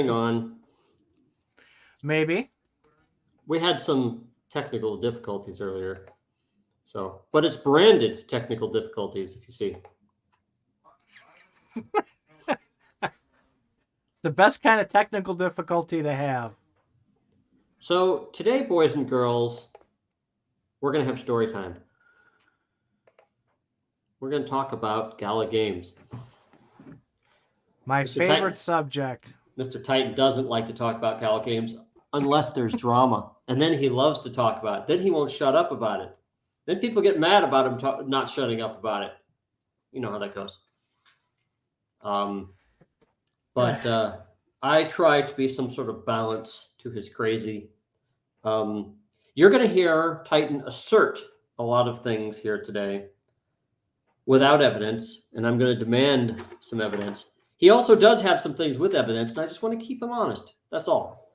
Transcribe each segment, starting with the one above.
hang on. Maybe. We had some technical difficulties earlier. So, but it's branded technical difficulties, if you see. It's the best kind of technical difficulty to have. So today, boys and girls, we're going to have story time. We're going to talk about Gala Games. My favorite subject. Mr. Titan doesn't like to talk about Gala Games unless there's drama. And then he loves to talk about it. Then he won't shut up about it. Then people get mad about him not shutting up about it. You know how that goes. But I try to be some sort of balance to his crazy. You're going to hear Titan assert a lot of things here today without evidence, and I'm going to demand some evidence. He also does have some things with evidence, and I just want to keep him honest. That's all.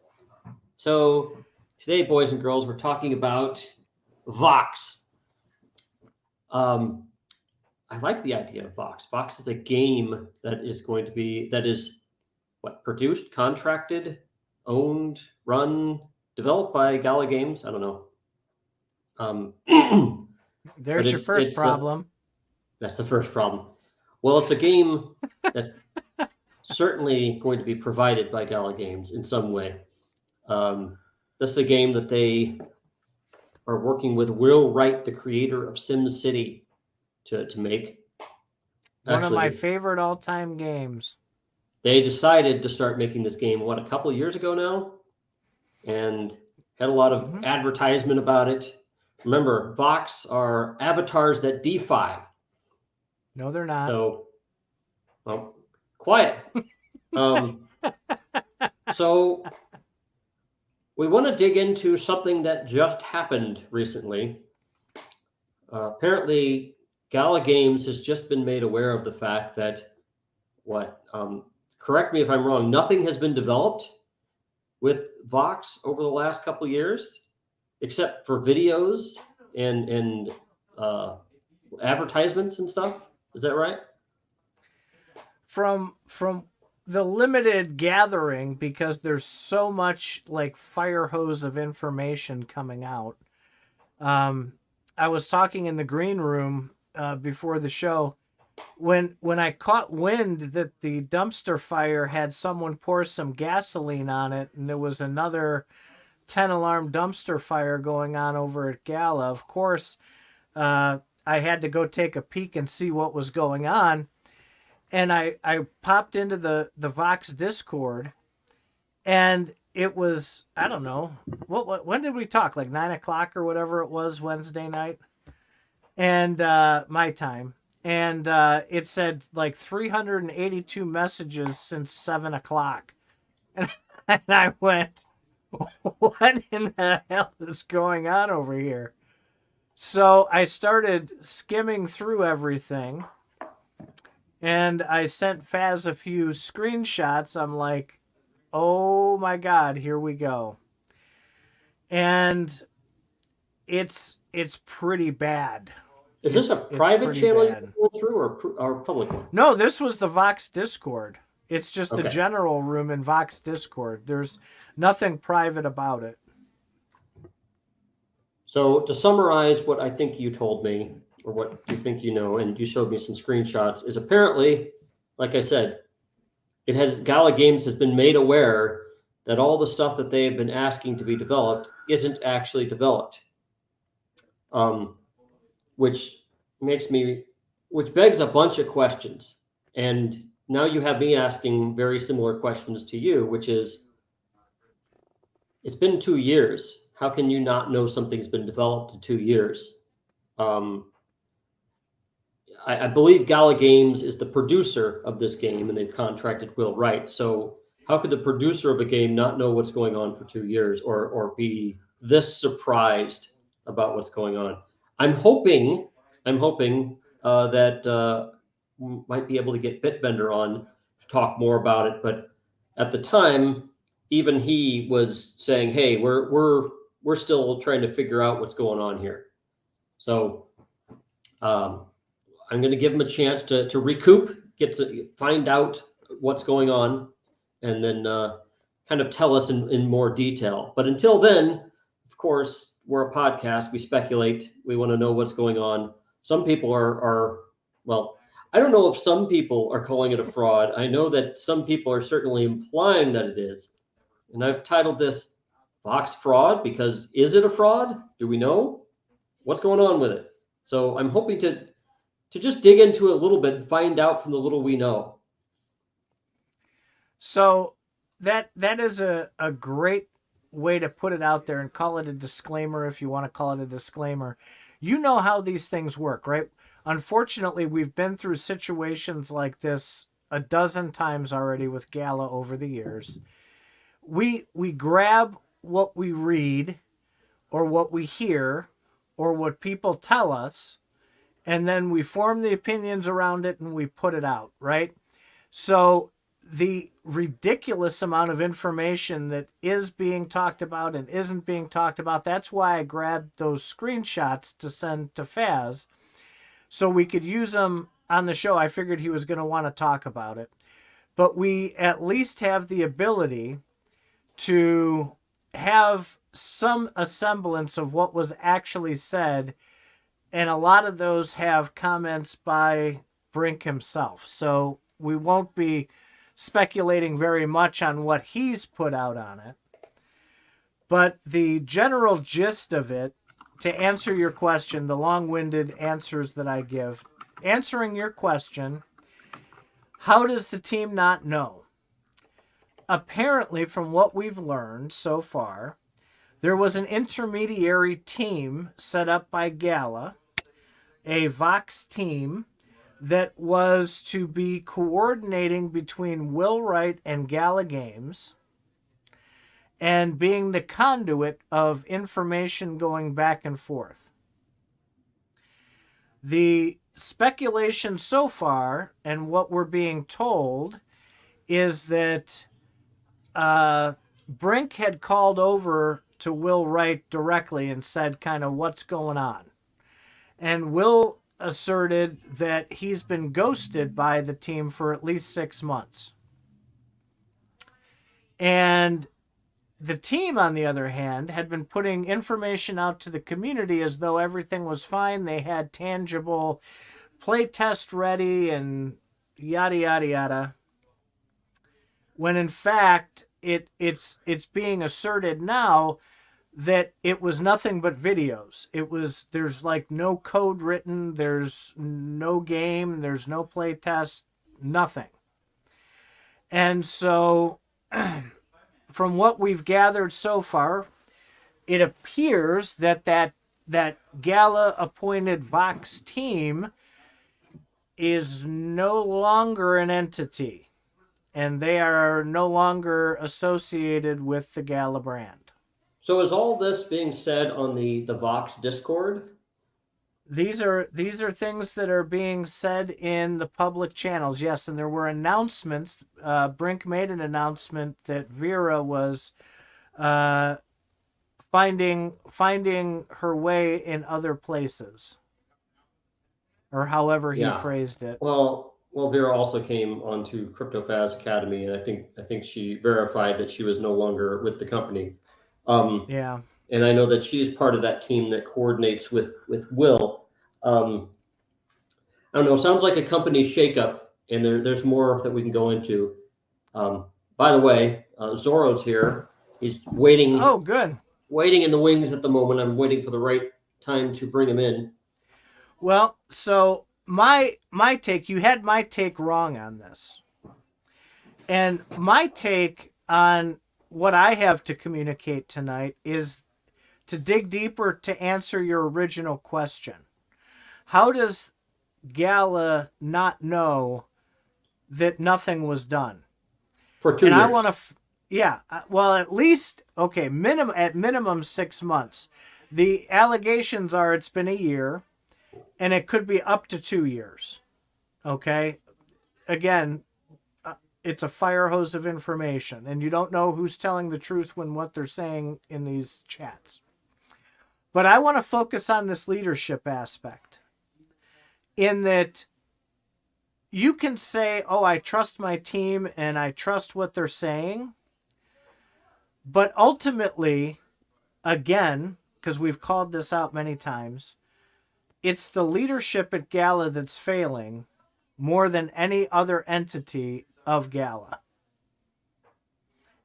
So today, boys and girls, we're talking about Vox. I like the idea of Vox. Vox is a game that is produced, contracted, owned, run, developed by Gala Games. I don't know. There's your first problem. That's the first problem. Well, it's a game that's certainly going to be provided by Gala Games in some way. This is a game that they are working with Will Wright, the creator of SimCity, to make. One of my favorite all-time games. They decided to start making this game, a couple of years ago now? And had a lot of advertisement about it. Remember, Vox are avatars that defy. No, they're not. So, well, quiet. So, we want to dig into something that just happened recently. Apparently, Gala Games has just been made aware of the fact that, correct me if I'm wrong, nothing has been developed with Vox over the last couple of years, except for videos and advertisements and stuff. Is that right? From the limited gathering, because there's so much like fire hose of information coming out. I was talking in the green room before the show when I caught wind that the dumpster fire had someone pour some gasoline on it, and there was another 10-alarm dumpster fire going on over at Gala. Of course, I had to go take a peek and see what was going on. And I popped into the Vox Discord, and it was, I don't know, when did we talk? Like 9 o'clock or whatever it was Wednesday night, and my time. And it said like 382 messages since 7 o'clock. And I went, what in the hell is going on over here? So I started skimming through everything. And I sent Faz a few screenshots. I'm like, oh my God, here we go. And it's pretty bad. Is this a private channel you go through or a public one? No, this was the Vox Discord. It's just the general room in Vox Discord. There's nothing private about it. So to summarize what I think you told me, or what you think you know, and you showed me some screenshots, is apparently, like I said, Gala Games has been made aware that all the stuff that they have been asking to be developed isn't actually developed. Which begs a bunch of questions. And now you have me asking very similar questions to you, which is, it's been 2 years. How can you not know something's been developed in 2 years? I believe Gala Games is the producer of this game, and they've contracted Will Wright. So how could the producer of a game not know what's going on for 2 years, or be this surprised about what's going on? I'm hoping that we might be able to get Bitbender on to talk more about it. But at the time, even he was saying, "Hey, we're still trying to figure out what's going on here." So I'm going to give him a chance to recoup, find out what's going on, and then kind of tell us in more detail. But until then, of course, we're a podcast. We speculate. We want to know what's going on. Some people are well, I don't know if some people are calling it a fraud. I know that some people are certainly implying that it is. And I've titled this Vox Fraud because is it a fraud? Do we know? What's going on with it? So I'm hoping to just dig into it a little bit and find out from the little we know. So that is a great way to put it out there and call it a disclaimer if you want to call it a disclaimer. You know how these things work, right? Unfortunately, we've been through situations like this a dozen times already with Gala over the years. We grab what we read or what we hear or what people tell us, and then we form the opinions around it and we put it out, right? So the ridiculous amount of information that is being talked about and isn't being talked about, that's why I grabbed those screenshots to send to Faz so we could use them on the show. I figured he was going to want to talk about it. But we at least have the ability to have some semblance of what was actually said, and a lot of those have comments by Brink himself. So we won't be speculating very much on what he's put out on it. But the general gist of it, to answer your question, the long-winded answers that I give, answering your question, how does the team not know? Apparently, from what we've learned so far, there was an intermediary team set up by Gala, a Vox team, that was to be coordinating between Will Wright and Gala Games and being the conduit of information going back and forth. The speculation so far, and what we're being told, is that Brink had called over to Will Wright directly and said kind of what's going on. And Will asserted that he's been ghosted by the team for at least 6 months. And the team, on the other hand, had been putting information out to the community as though everything was fine. They had tangible play test ready and yada, yada, yada. When in fact, it's being asserted now that it was nothing but videos. There's like no code written, there's no game, there's no play test, nothing. And so from what we've gathered so far, it appears that Gala appointed Vox team is no longer an entity, and they are no longer associated with the Gala brand. So is all this being said on the Vox Discord? These are things that are being said in the public channels, yes, and there were announcements. Brink made an announcement that Vera was finding her way in other places, or however he phrased it. Well, Vera also came onto CryptoFaz Academy, and I think she verified that she was no longer with the company. Yeah. And I know that she's part of that team that coordinates with Will. I don't know. Sounds like a company shakeup, and there's more that we can go into. By the way, Zorro's here. He's waiting. Oh, good. Waiting in the wings at the moment. I'm waiting for the right time to bring him in. Well, so my take, you had my take wrong on this. And my take on what I have to communicate tonight is to dig deeper to answer your original question. How does Gala not know that nothing was done? For 2 years. And I want to, well, at least, okay, at minimum 6 months. The allegations are it's been a year, and it could be up to 2 years. Okay? Again, it's a fire hose of information, and you don't know who's telling the truth when what they're saying in these chats. But I want to focus on this leadership aspect, in that you can say, oh, I trust my team and I trust what they're saying, But ultimately, again, because we've called this out many times, it's the leadership at Gala that's failing more than any other entity of Gala.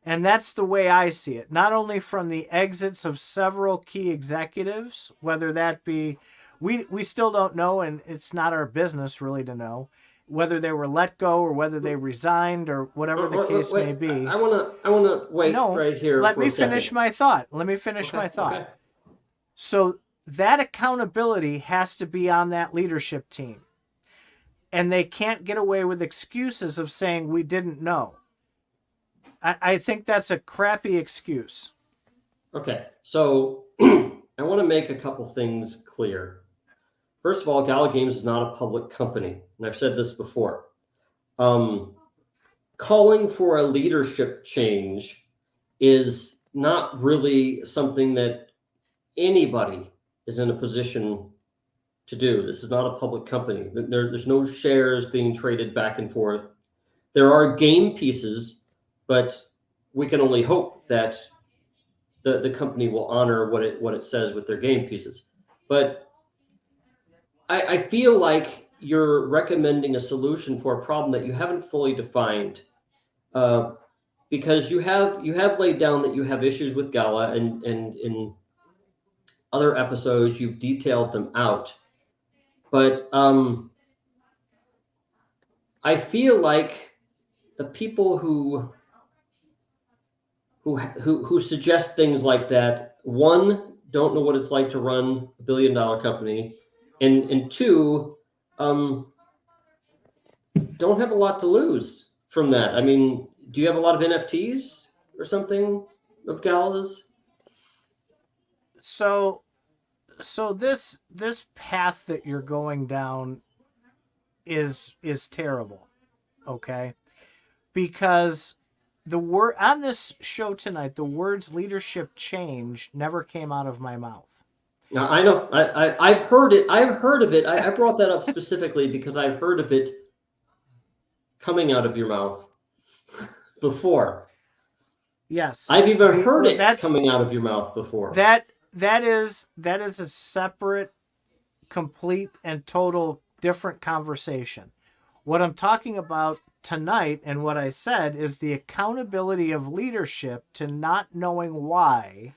And that's the way I see it. Not only from the exits of several key executives, whether that be, we still don't know, and it's not our business really to know, whether they were let go or whether they resigned or whatever the case Wait, may be. I wanna wait right here. Let me finish my thought. Okay. So that accountability has to be on that leadership team. And they can't get away with excuses of saying we didn't know. I think that's a crappy excuse. Okay, so I want to make a couple things clear. First of all, Gala Games is not a public company, and I've said this before. Calling for a leadership change is not really something that anybody is in a position to do. This is not a public company. There's no shares being traded back and forth. There are game pieces, but we can only hope that the company will honor what it says with their game pieces. But I feel like you're recommending a solution for a problem that you haven't fully defined, because you have laid down that you have issues with Gala, and in other episodes you've detailed them out. But I feel like the people who suggest things like that, one, don't know what it's like to run a billion-dollar company, and two, don't have a lot to lose from that. I mean, do you have a lot of NFTs or something of Gala's? So this path that you're going down is terrible, okay? Because the word on this show tonight, the words leadership change never came out of my mouth. Now, I know I've heard it. I've heard of it. I brought that up specifically because I've heard of it coming out of your mouth before. Yes, I've even heard it coming out of your mouth before. That is a separate, complete, and total different conversation. What I'm talking about tonight and what I said is the accountability of leadership to not knowing why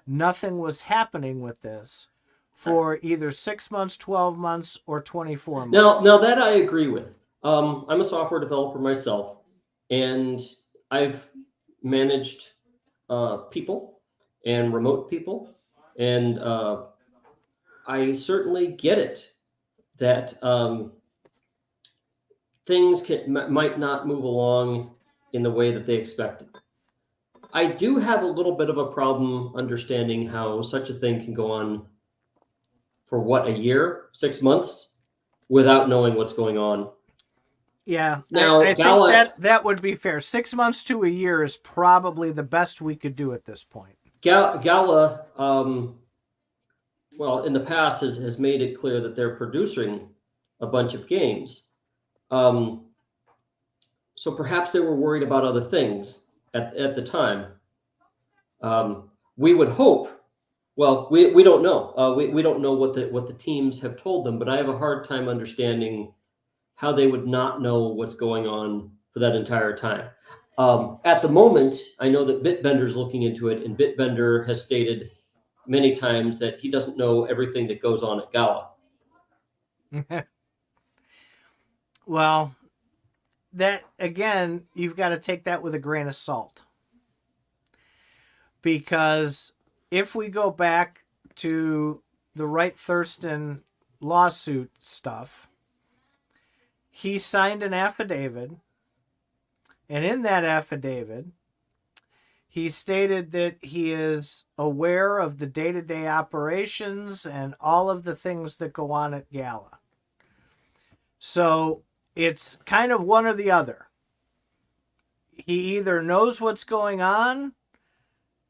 nothing was happening with this for either 6 months, 12 months, or 24 months. Now that I agree with. I'm a software developer myself, and I've managed people and remote people, and I certainly get it that things might not move along in the way that they expected. I do have a little bit of a problem understanding how such a thing can go on for what, a year, 6 months, without knowing what's going on. Yeah, now I Gala, think that would be fair. 6 months to a year is probably the best we could do at this point. Gala, well, in the past has made it clear that they're producing a bunch of games. So perhaps they were worried about other things at the time. We would hope. Well, we don't know. We don't know what the teams have told them, but I have a hard time understanding how they would not know what's going on for that entire time. At the moment, I know that Bitbender's looking into it, and Bitbender has stated many times that he doesn't know everything that goes on at Gala. Well, that again, you've got to take that with a grain of salt. Because if we go back to the Wright Thurston lawsuit stuff, he signed an affidavit, and in that affidavit, he stated that he is aware of the day-to-day operations and all of the things that go on at Gala. So it's kind of one or the other. He either knows what's going on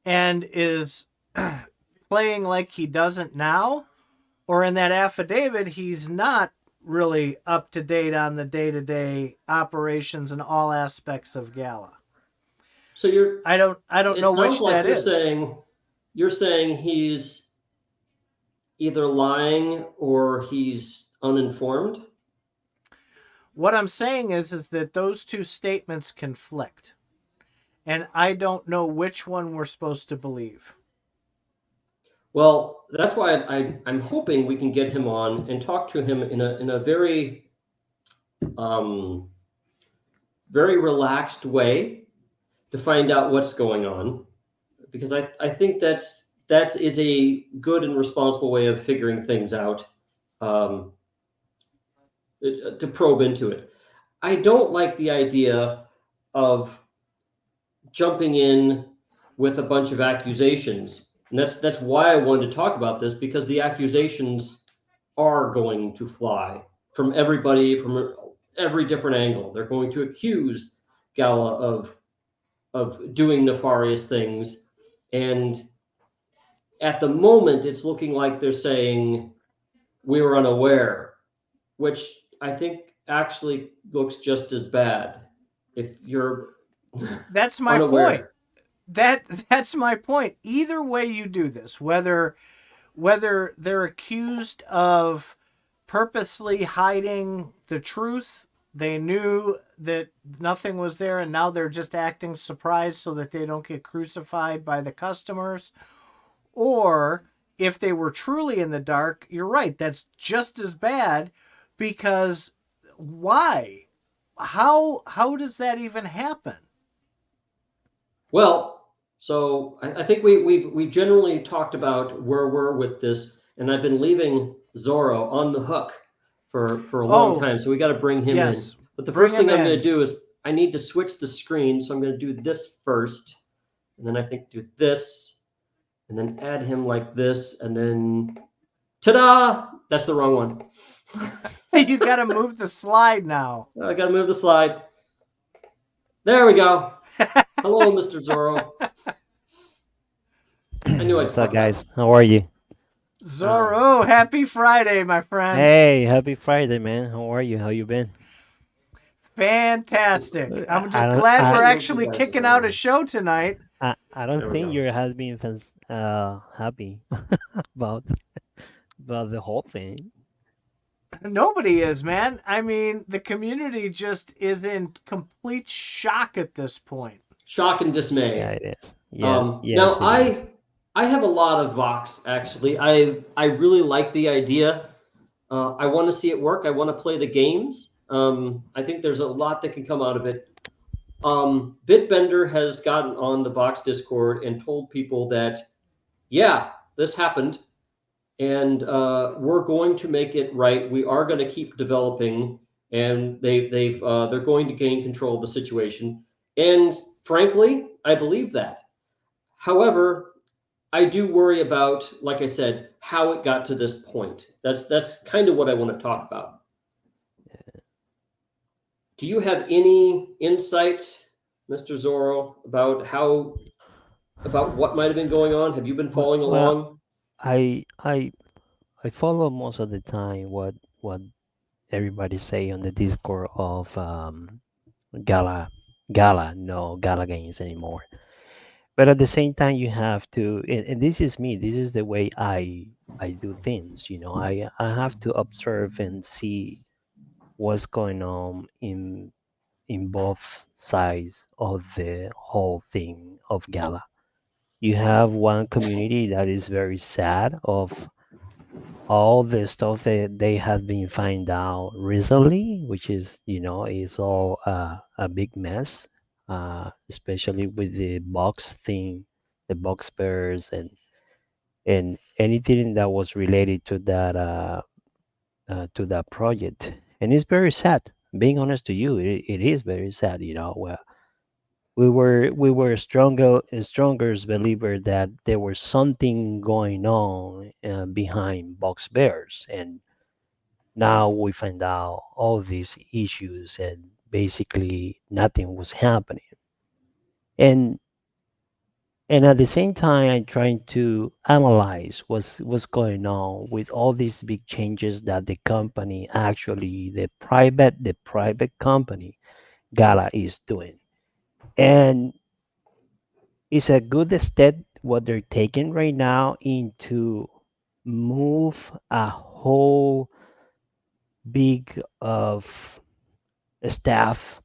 and is playing like he doesn't now, or in that affidavit, he's not really up to date on the day-to-day operations and all aspects of Gala. So you're. I don't It know sounds which like that is. you're saying he's either lying or he's uninformed. What I'm saying is that those two statements conflict, and I don't know which one we're supposed to believe. Well, that's why I'm hoping we can get him on and talk to him in a very um, very relaxed way to find out what's going on, because I think that is a good and responsible way of figuring things out, um, to probe into it. I don't like the idea of jumping in with a bunch of accusations. And that's why I wanted to talk about this, because the accusations are going to fly from everybody from every different angle. They're going to accuse Gala of doing nefarious things. And at the moment it's looking like they're saying we were unaware, which I think actually looks just as bad if you're That's my point. unaware. That's my point. Either way you do this, whether they're accused of purposely hiding the truth, they knew that nothing was there and now they're just acting surprised so that they don't get crucified by the customers, or if they were truly in the dark, you're right, that's just as bad, because why? How does that even happen? Well, so I think we generally talked about where we're with this, and I've been leaving Zorro on the hook for a long Oh, time. So we got to bring him in. yes. But the Bring first him thing I'm going to in. do is I need to switch the screen. So I'm going to do this first, and then I think do this, and then add him like this, and then ta-da! That's the wrong one. You got to move the slide now. I got to move the slide. There we go. Hello, Mr. Zorro. I knew I'd What's up, fuck it up. guys? How are you? Zorro, happy Friday, my friend. Hey, happy Friday, man. How are you? How you been? Fantastic. I'm I just don't, glad I, we're Let me move you actually guys kicking out a around. show tonight. I don't There we think go. your has been happy about about the whole thing. Nobody is, man. I mean, the community just is in complete shock at this point. Shock and Yeah, dismay. it is. Yeah, Now yes, it is. I have a lot of Vox actually. I really like the idea. I want to see it work. I want to play the games. I think there's a lot that can come out of it. Bitbender has gotten on the Vox Discord and told people that, yeah, this happened, and we're going to make it right. We are going to keep developing, and they're going to gain control of the situation. And frankly, I believe that. However, I do worry about, like I said, how it got to this point. That's kind of what I want to talk about. Do you have any insight, Mr. Zorro, about what might have been going on? Have you been following Well, along? I I I follow most of the time what everybody say on the Discord of Gala no Gala Games anymore. But at the same time, you have to, and this is me. This is the way I do things. I have to observe and see what's going on in both sides of the whole thing of Gala. You have one community that is very sad of all the stuff that they have been find out recently, which is all a big mess, especially with the box thing, the box bears, and anything that was related to that project. And it's very sad. Being honest to you, it is very sad. Well, we were stronger believer that there was something going on behind box bears, and now we find out all these issues and basically nothing was happening. And and at the same time, I'm trying to analyze what's going on with all these big changes that the company, actually the private company Gala is doing. And it's a good step what they're taking right now into move a whole big of staff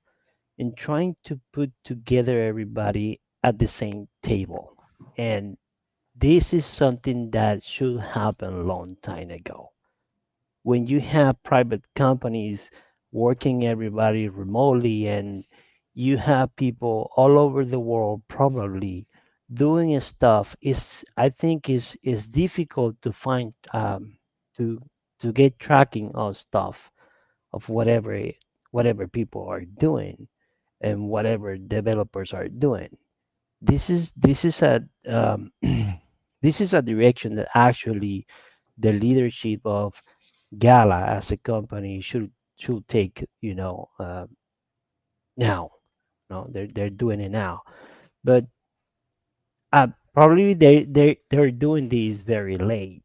and trying to put together everybody at the same table. And this is something that should happen a long time ago. When you have private companies working everybody remotely and you have people all over the world probably doing stuff is I think is difficult to find to to get tracking of stuff of whatever people are doing and whatever developers are doing. This is a this is a direction that actually the leadership of Gala as a company should take, now. No, they're doing it now, but probably they're doing this very late.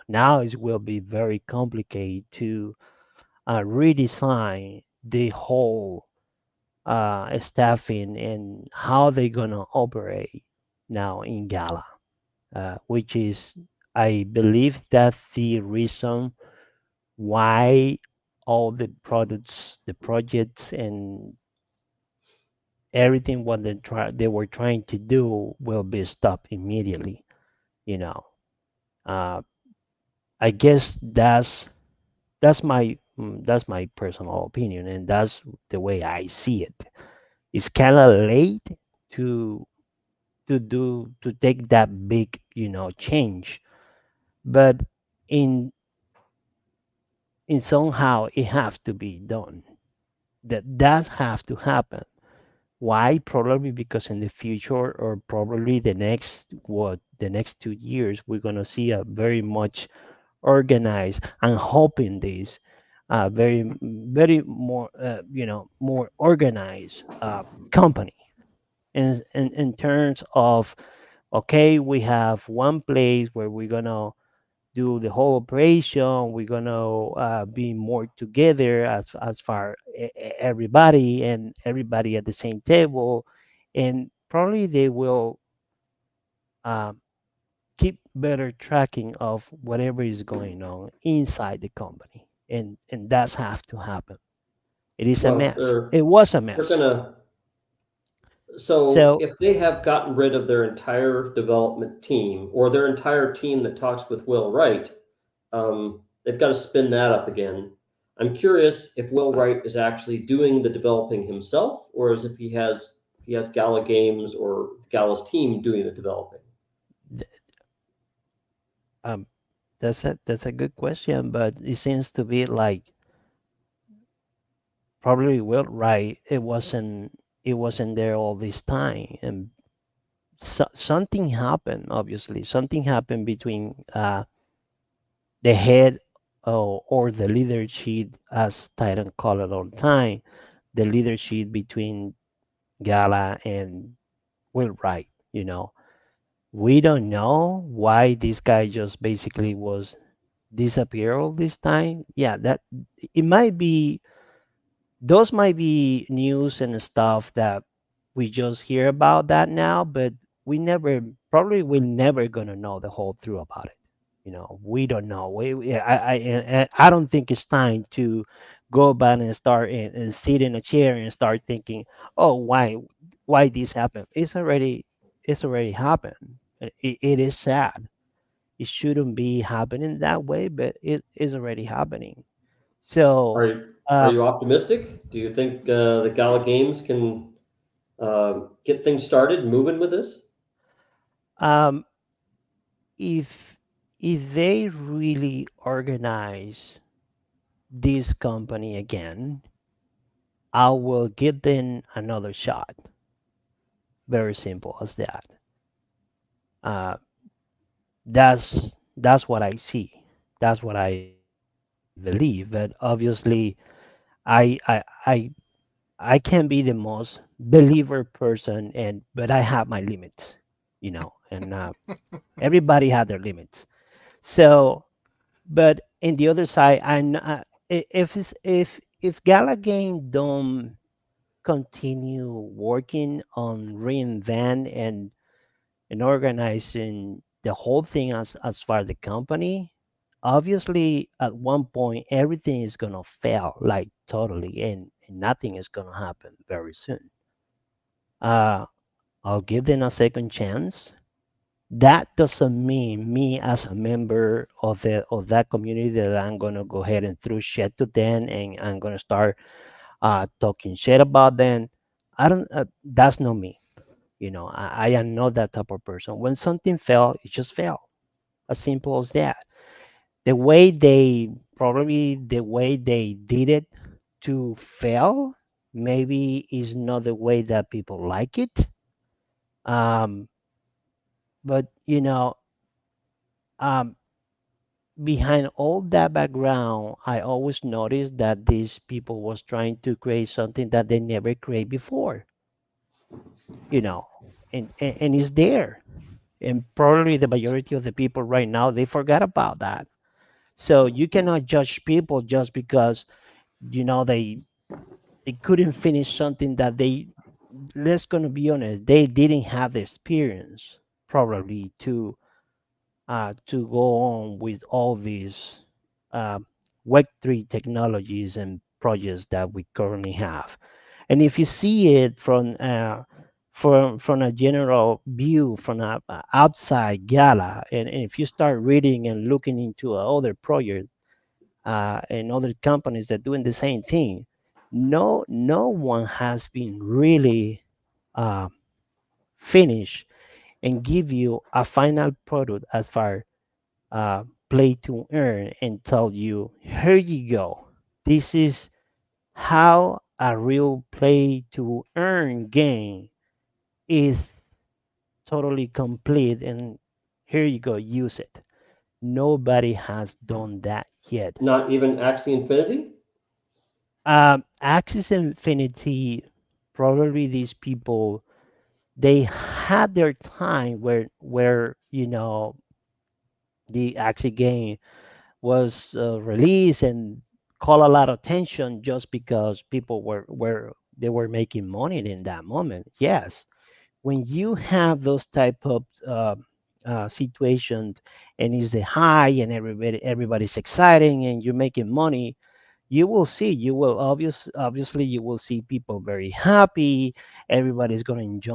Now it will be very complicated to redesign the whole staffing and how they're gonna operate now in Gala, which is I believe that's the reason why all the products, the projects, and everything what they were trying to do will be stopped immediately. You know, uh, I guess that's my personal opinion, and that's the way I see it. It's kind of late to to take that big change, but in in somehow it has to be done. That does have to happen. Why? Probably because in the future, or probably the next 2 years, we're gonna see a very much organized and hoping this very more more organized company in terms of okay, we have one place where we're gonna do the whole operation. We're gonna be more together as far everybody and everybody at the same table, and probably they will um, keep better tracking of whatever is going on inside the company, and that's have to happen. It is a Well, mess. It was a they're mess. gonna. So So if they have gotten rid of their entire development team or their entire team that talks with Will Wright, they've got to spin that up again. I'm curious if Will uh, Wright is actually doing the developing himself, or is if he has Gala Games or Gala's team doing the developing. th- um, that's a good question, but it seems to be like probably Will Wright. It wasn't there all this time, and something happened. Obviously, something happened between the head or the leadership, as Titan call it all the time, the leadership between Gala and Will Wright. We don't know why this guy just basically was disappear all this time. Yeah, that it might be those might be news and stuff that we just hear about that now, but we're never gonna know the whole truth about it. We don't know. I don't think it's time to go back and start and sit in a chair and start thinking, oh, why this happened? It's already happened. It is sad. It shouldn't be happening that way, but it is already happening. Are So, you are uh, you optimistic? Do you think the Gala Games can get things started moving with this? um, if they really organize this company again, I will give them another shot. Very simple as that. Uh, that's what I see. That's what I believe. But obviously, I I I I can be the most believer person, but I have my limits, and everybody had their limits. So, but in the other side, if Gala Game don't continue working on reinvent and organizing the whole thing as far as the company, obviously at one point everything is gonna fail like totally, and nothing is gonna happen very soon. Uh, I'll give them a second chance. That doesn't mean me as a member of that community that I'm gonna go ahead and throw shit to them and I'm gonna start talking shit about them. I don't. That's not me. I am not that type of person. When something fell, it just fell. As simple as that. The way they did it to fail, maybe is not the way that people like it. Um, but um, behind all that background, I always noticed that these people was trying to create something that they never create before. You know, and it's there. And probably the majority of the people right now they forgot about that. So you cannot judge people just because they couldn't finish something that they, let's gonna be honest, they didn't have the experience probably to go on with all these uh, Web3 technologies and projects that we currently have. And if you see it from a general view, from a outside Gala, and if you start reading and looking into other projects and other companies that doing the same thing, no one has been really uh, finished and give you a final product as far play to earn and tell you, here you go. This is how a real play to earn game is totally complete, and here you go, use it. Nobody has done that yet. Not even Axie Infinity? Axis Infinity, probably these people, they had their time where the Axie game was released and call a lot of attention just because people were they were making money in that moment. Yes, when you have those type of situations and it's the high and everybody's exciting and you're making money, you will obviously you will see people very happy. Everybody's going to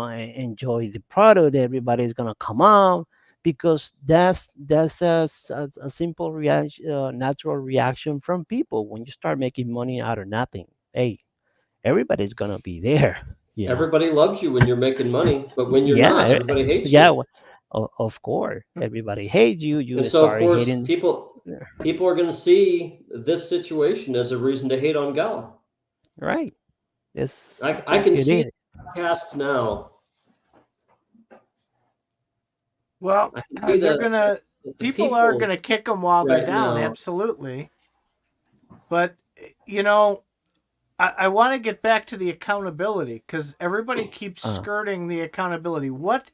enjoy the product. Everybody's going to come out because that's a simple reaction, natural reaction from people when you start making money out of nothing. Hey, everybody's going to be there. Everybody loves you when you're making money, but when you're Yeah, not, everybody hates yeah, you. of course everybody hates you. And You so, of start course, hating. people are going to see this situation as a reason to hate on Gala. Right. Yes, I can it see is. podcasts now. Well, I can see they're gonna the people are people gonna kick them while they're right down, now. absolutely. But you know, I want to get back to the accountability because everybody keeps uh, skirting the accountability. What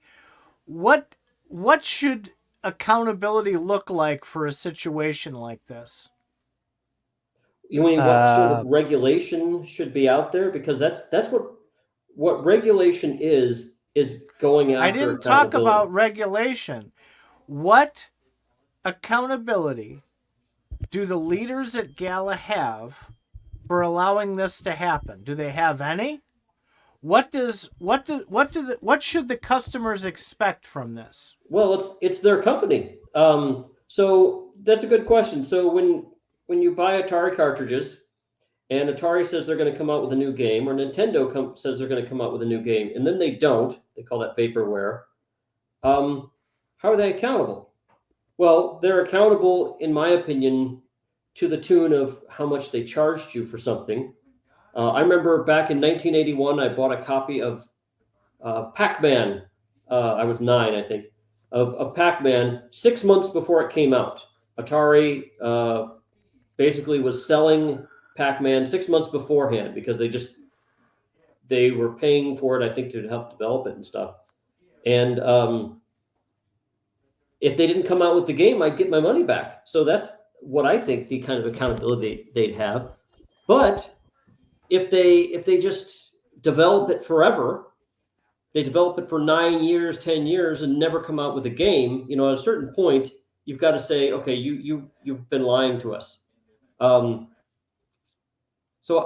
should accountability look like for a situation like this? You mean what sort of uh, regulation should be out there? Because that's what regulation is going I after didn't talk accountability. about regulation. What accountability do the leaders at Gala have for allowing this to happen? Do they have any? What should the customers expect from this? Well, it's their company. So that's a good question. So when you buy Atari cartridges and Atari says they're going to come out with a new game, or Nintendo says they're going to come out with a new game, and then they don't, they call that vaporware. How are they accountable? Well, they're accountable, in my opinion, to the tune of how much they charged you for something. I remember back in 1981, I bought a copy of Pac-Man. I was 9, I think, of Pac-Man 6 months before it came out. Atari basically was selling Pac-Man 6 months beforehand because they were paying for it, I think, to help develop it and stuff. And if they didn't come out with the game, I'd get my money back. So that's what I think the kind of accountability they'd have. But if they just develop it forever. They develop it for 9 years, 10 years, and never come out with a game. At a certain point, you've got to say, okay, you've been lying to us. So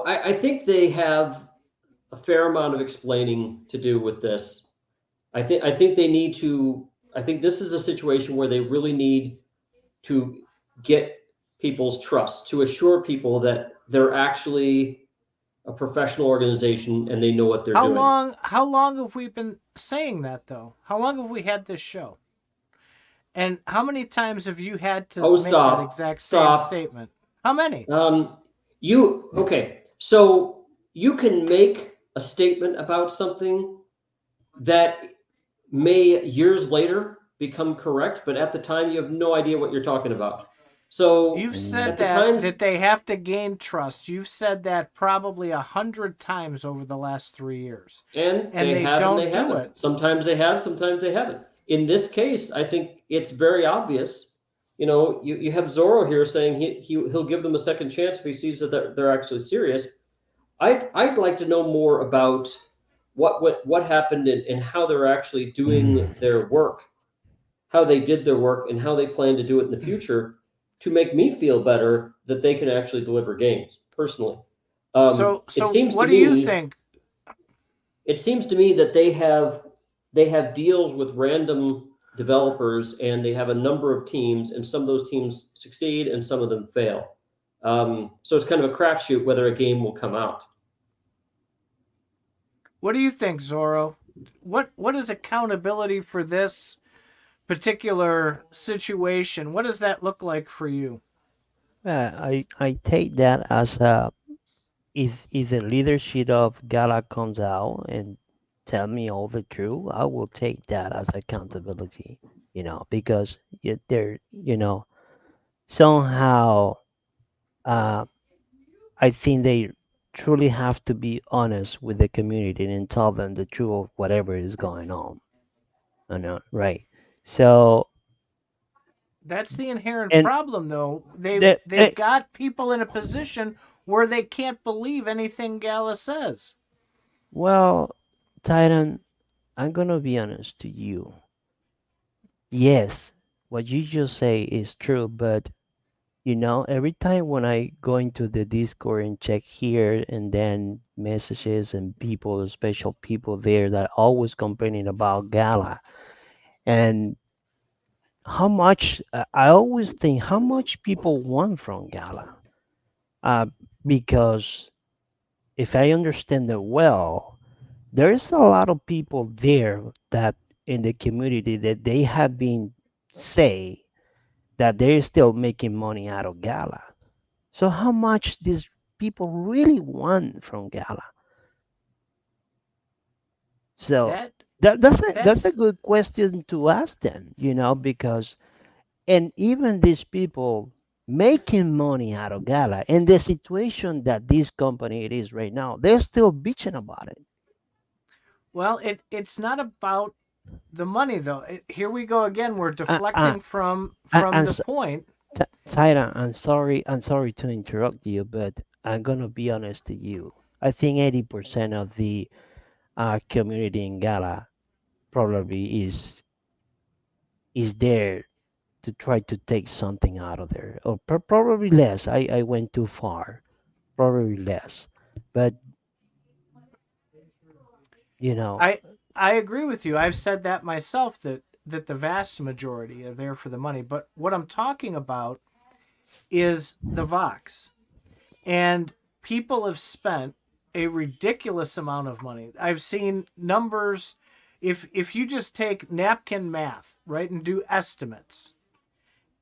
I think they have a fair amount of explaining to do with this. I think they need to. I think this is a situation where they really need to get people's trust, to assure people that they're actually a professional organization and they know what they're doing. How long have we been saying that, though? How long have we had this show? And how many times have you had to make that exact same statement? How many? So you can make a statement about something that may years later become correct, but at the time you have no idea what you're talking about. So you've said that they have to gain trust. You've said that probably 100 times over the last 3 years, and they don't do it. Sometimes they have, sometimes they haven't. In this case, I think it's very obvious. You have Zorro here saying he'll give them a second chance if he sees that they're actually serious. I'd like to know more about what happened and how they're actually doing their work, how they did their work, and how they plan to do it in the future to make me feel better that they can actually deliver games personally. So what do you think? It seems to me that they have deals with random developers, and they have a number of teams, and some of those teams succeed and some of them fail. So it's kind of a crapshoot whether a game will come out. What do you think, Zorro? What is accountability for this particular situation? What does that look like for you? I take that as if the leadership of Gala comes out and tell me all the truth, I will take that as accountability, because they're, somehow, I think they truly have to be honest with the community and tell them the truth of whatever is going on. Right? So that's the inherent problem, though. They've got people in a position where they can't believe anything Gala says. Well, Titan, I'm gonna be honest to you. Yes, what you just say is true, but every time when I go into the Discord and check here and then messages and people, special people there that always complaining about Gala, and how much I always think how much people want from Gala, because if I understand it well, there is a lot of people there that in the community that they have been say that they're still making money out of Gala. So how much these people really want from Gala? So that's a good question to ask them, because and even these people making money out of Gala and the situation that this company it is right now, they're still bitching about it. Well, it's not about the money, though. Here we go again. We're deflecting from the point. Tyra, I'm sorry to interrupt you, but I'm gonna be honest to you. I think 80% of the community in Gala probably is there to try to take something out of there, or probably less. I went too far, probably less, but I agree with you. I've said that myself that the vast majority are there for the money. But what I'm talking about is the Vox. And people have spent a ridiculous amount of money. I've seen numbers. If you just take napkin math, right, and do estimates,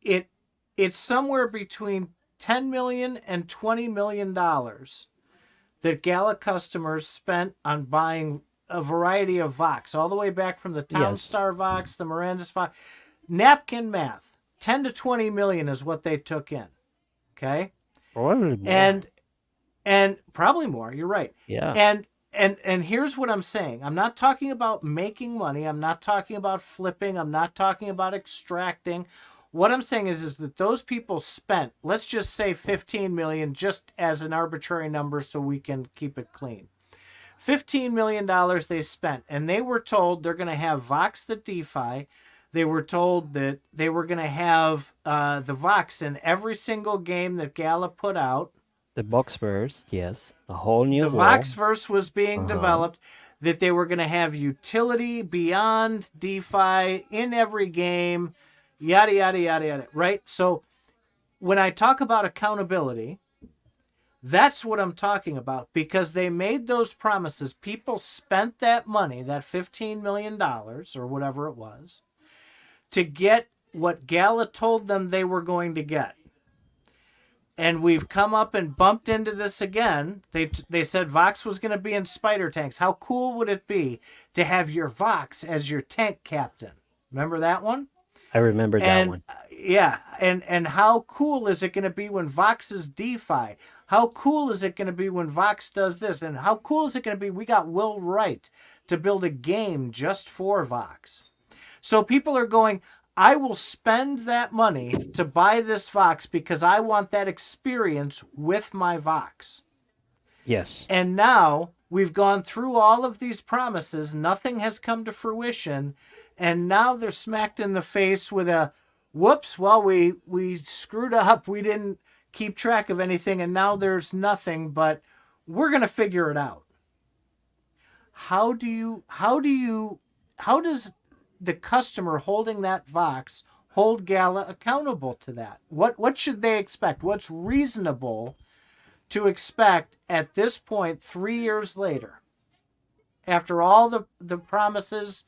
it's somewhere between $10 million and $20 million that Gala customers spent on buying a variety of Vox, all the way back from the Townstar Vox, the Miranda's Vox. Napkin math, 10 to 20 million is what they took in. Okay? Probably more. And probably more, you're right. Yeah. And here's what I'm saying. I'm not talking about making money. I'm not talking about flipping. I'm not talking about extracting. What I'm saying is that those people spent, let's just say 15 million, just as an arbitrary number so we can keep it clean. $15 million they spent, and they were told they're going to have Vox the DeFi. They were told that they were going to have the Vox in every single game that Gala put out. The VoxVerse, yes, a whole new The world. VoxVerse was being developed, that they were going to have utility beyond DeFi in every game, yada, yada, yada, yada, right? So when I talk about accountability, that's what I'm talking about, because they made those promises. People spent that money, that $15 million or whatever it was, to get what Gala told them they were going to get. And we've come up and bumped into this again. They said Vox was going to be in spider tanks. How cool would it be to have your Vox as your tank captain? Remember that one? I remember that one. Yeah, and how cool is it going to be when Vox is DeFi? How cool is it going to be when Vox does this? And how cool is it going to be? We got Will Wright to build a game just for Vox. So people are going, I will spend that money to buy this Vox because I want that experience with my Vox. Yes. And now we've gone through all of these promises. Nothing has come to fruition. And now they're smacked in the face with a, whoops, well, we screwed up. We didn't keep track of anything. And now there's nothing, but we're going to figure it out. How does the customer holding that Vox hold Gala accountable to that? What should they expect? What's reasonable to expect at this point 3 years later? After all the promises,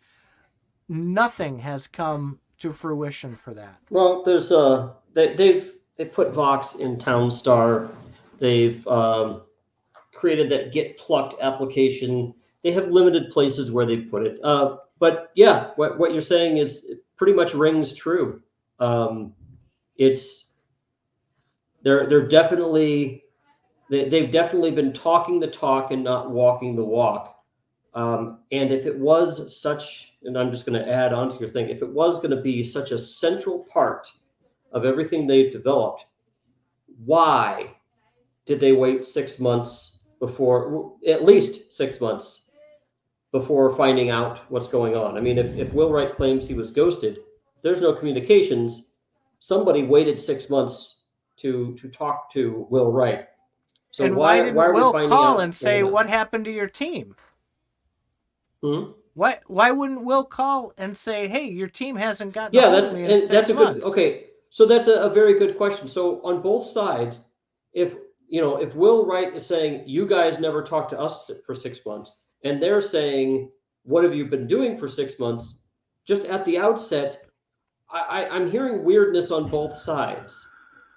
nothing has come to fruition for that. Well, there's they've put Vox in Townstar. They've created that Get Plucked application. They have limited places where they put it. But yeah, what you're saying is pretty much rings true. It's they're definitely they've definitely been talking the talk and not walking the walk. And if it was such, and I'm just going to add on to your thing, if it was going to be such a central part of everything they've developed, why did they wait 6 months before, at least 6 months before finding out what's going on? I mean, if Will Wright claims he was ghosted, if there's no communications, somebody waited 6 months to talk to Will Wright. So and why didn't Will call and say, what what happened to your team? Why wouldn't Will call and say, hey, your team hasn't gotten a hold of me in 6 months? Okay. So that's a very good question. So on both sides, if Will Wright is saying you guys never talked to us for 6 months, and they're saying, what have you been doing for 6 months? Just at the outset, I'm hearing weirdness on both sides.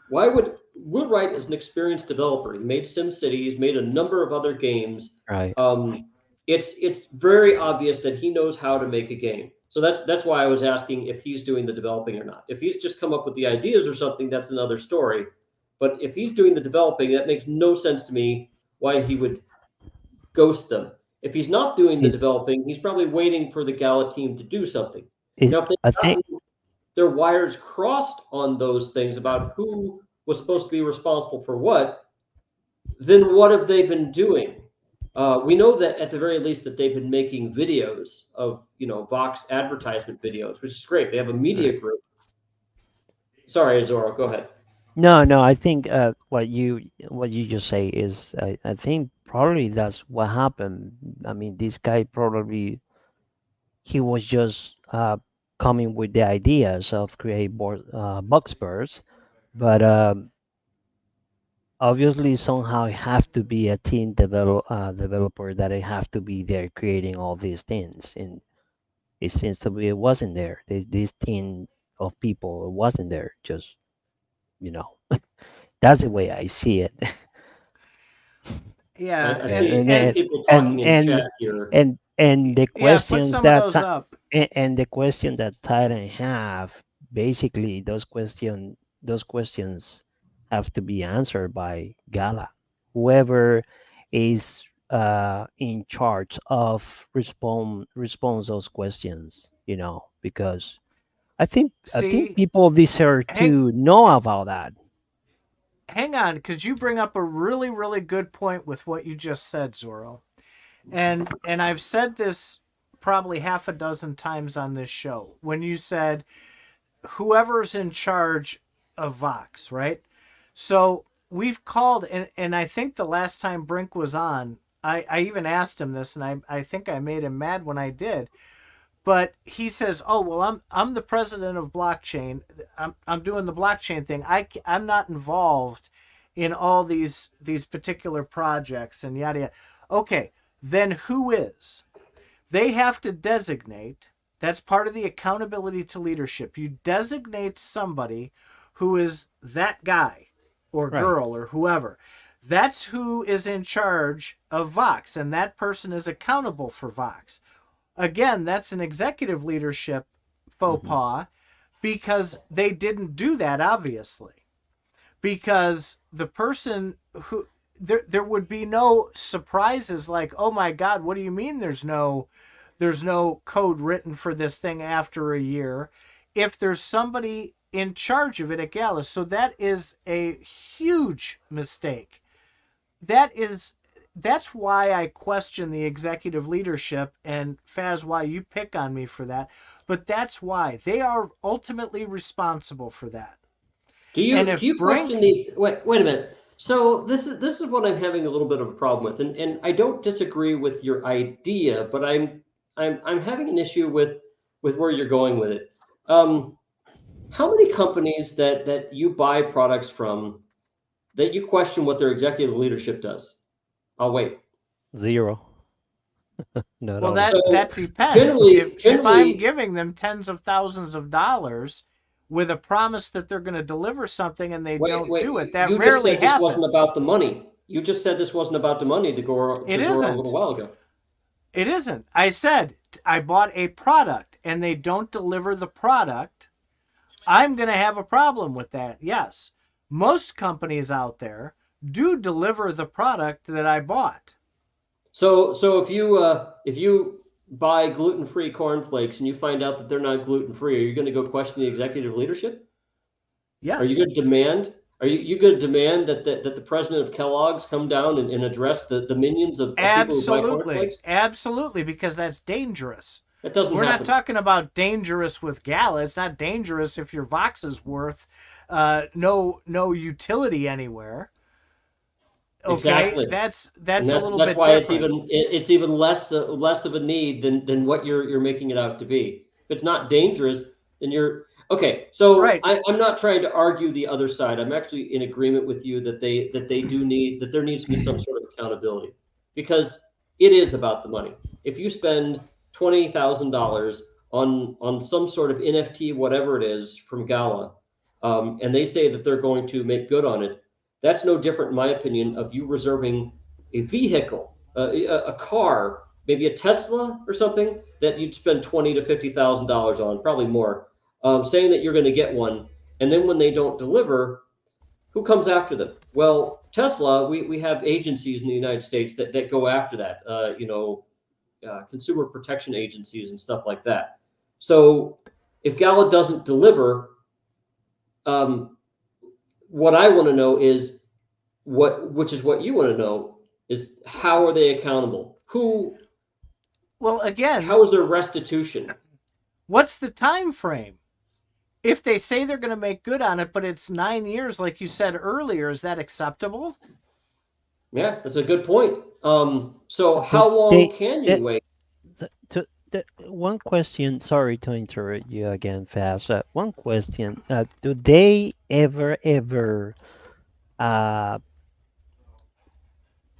Why would Will Wright is an experienced developer? He made SimCity. He's made a number of other games. Right. It's very obvious that he knows how to make a game. So that's why I was asking if he's doing the developing or not. If he's just come up with the ideas or something, that's another story. But if he's doing the developing, that makes no sense to me why he would ghost them. If he's not doing the developing, he's probably waiting for the Gala team to do something. Now, if they've gotten their wires crossed on those things about who was supposed to be responsible for what, then what have they been doing? We know that at the very least that they've been making videos of, Vox advertisement videos, which is great. They have a media group. Sorry, Zorro, go ahead. No, I think what you just say is I think probably that's what happened. I mean, this guy probably he was just coming with the ideas of create more VoxVerse, but obviously somehow it have to be a team developer that it have to be there creating all these things, and it seems to be it wasn't there. This team of people wasn't there. Just that's the way I see it. Yeah, I see many people talking in chat here. And the questions put some of those up. And the question that Titan have, basically those questions have to be answered by Gala, whoever is in charge of response those questions, because I think people deserve to know about that. Hang on, because you bring up a really, really good point with what you just said, Zorro. And I've said this probably half a dozen times on this show. When you said whoever's in charge of Vox, right? So we've called, and I think the last time Brink was on, I even asked him this, and I think I made him mad when I did. But he says, "Oh well, I'm the president of blockchain. I'm doing the blockchain thing. I'm not involved in all these particular projects and yada yada." Okay, then who is? They have to designate. That's part of the accountability to leadership. You designate somebody who is that guy or girl or whoever. That's who is in charge of Vox, and that person is accountable for Vox. Again, that's an executive leadership faux pas because they didn't do that, obviously. Because the person who there would be no surprises like, oh my God, what do you mean there's no code written for this thing after a year if there's somebody in charge of it at Gala. So that is a huge mistake. That's why I question the executive leadership, and Faz, why you pick on me for that. But that's why they are ultimately responsible for that. Do you question these? Wait a minute. So this is what I'm having a little bit of a problem with, and I don't disagree with your idea, but I'm having an issue with where you're going with it. How many companies that you buy products from that you question what their executive leadership does? I'll wait. 0. No. Well, that depends. Generally, if I'm giving them tens of thousands of dollars with a promise that they're going to deliver something and they don't do it, that rarely happens. This wasn't about the money. You just said this wasn't about the money to go a little while ago. It isn't. I said I bought a product and they don't deliver the product. I'm going to have a problem with that. Yes. Most companies out there do deliver the product that I bought. So if you buy gluten-free cornflakes and you find out that they're not gluten-free, are you going to go question the executive leadership? Yes. Are you going to demand? Are you going to demand that the president of Kellogg's come down and address the minions of people who buy cornflakes? Absolutely, because that's dangerous. That doesn't happen. We're not talking about dangerous with Gala. It's not dangerous if your Vox is worth no utility anywhere. Okay, exactly. That's a little bit. That's why different. it's even less of a need than what you're making it out to be. If it's not dangerous, then you're okay. So right. I'm not trying to argue the other side. I'm actually in agreement with you that there needs to be some sort of accountability, because it is about the money. If you spend $20,000 on some sort of NFT, whatever it is from Gala, and they say that they're going to make good on it, that's no different, in my opinion, of you reserving a vehicle, a car, maybe a Tesla or something that you'd spend $20,000 to $50,000 on, probably more, saying that you're going to get one, and then when they don't deliver, who comes after them? Well, Tesla, we have agencies in the United States that go after that, consumer protection agencies and stuff like that. So if Gala doesn't deliver, what I want to know is which is what you want to know is how are they accountable? Well, again, how is their restitution? What's the time frame? If they say they're going to make good on it, but it's 9 years, like you said earlier, is that acceptable? Yeah, that's a good point. So how long can you wait? One question, sorry to interrupt you again, Faz. One question, do they ever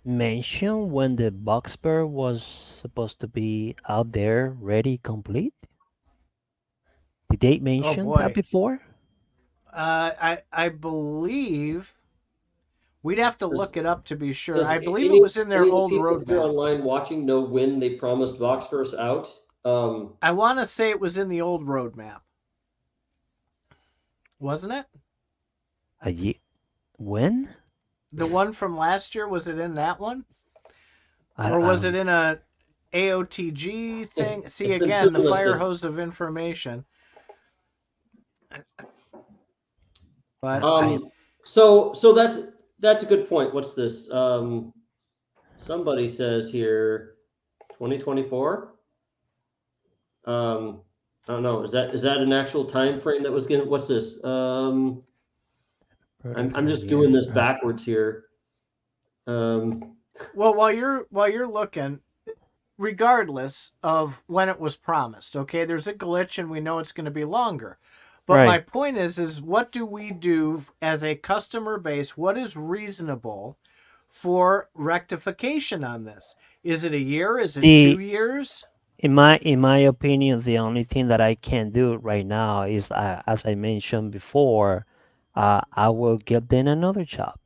mention when the VoxVerse was supposed to be out there, ready, complete? Did they mention that before? I believe we'd have to look it up to be sure. I believe it was in their old roadmap. People online watching know when they promised VoxVerse out. I want to say it was in the old roadmap. Wasn't it? When? The one from last year, was it in that one? Or was it in a AOTG thing? See, again, the fire hose of information. But so that's a good point. What's this? Somebody says here, 2024. I don't know. Is that an actual time frame that was going? What's this? I'm just doing this backwards here. Well, while you're looking, regardless of when it was promised, okay, there's a glitch and we know it's going to be longer. But my Right. point is what do we do as a customer base? What is reasonable for rectification on this? Is it a year? Is it 2 The years? in my opinion, the only thing that I can do right now is, as I mentioned before, I will give them another job.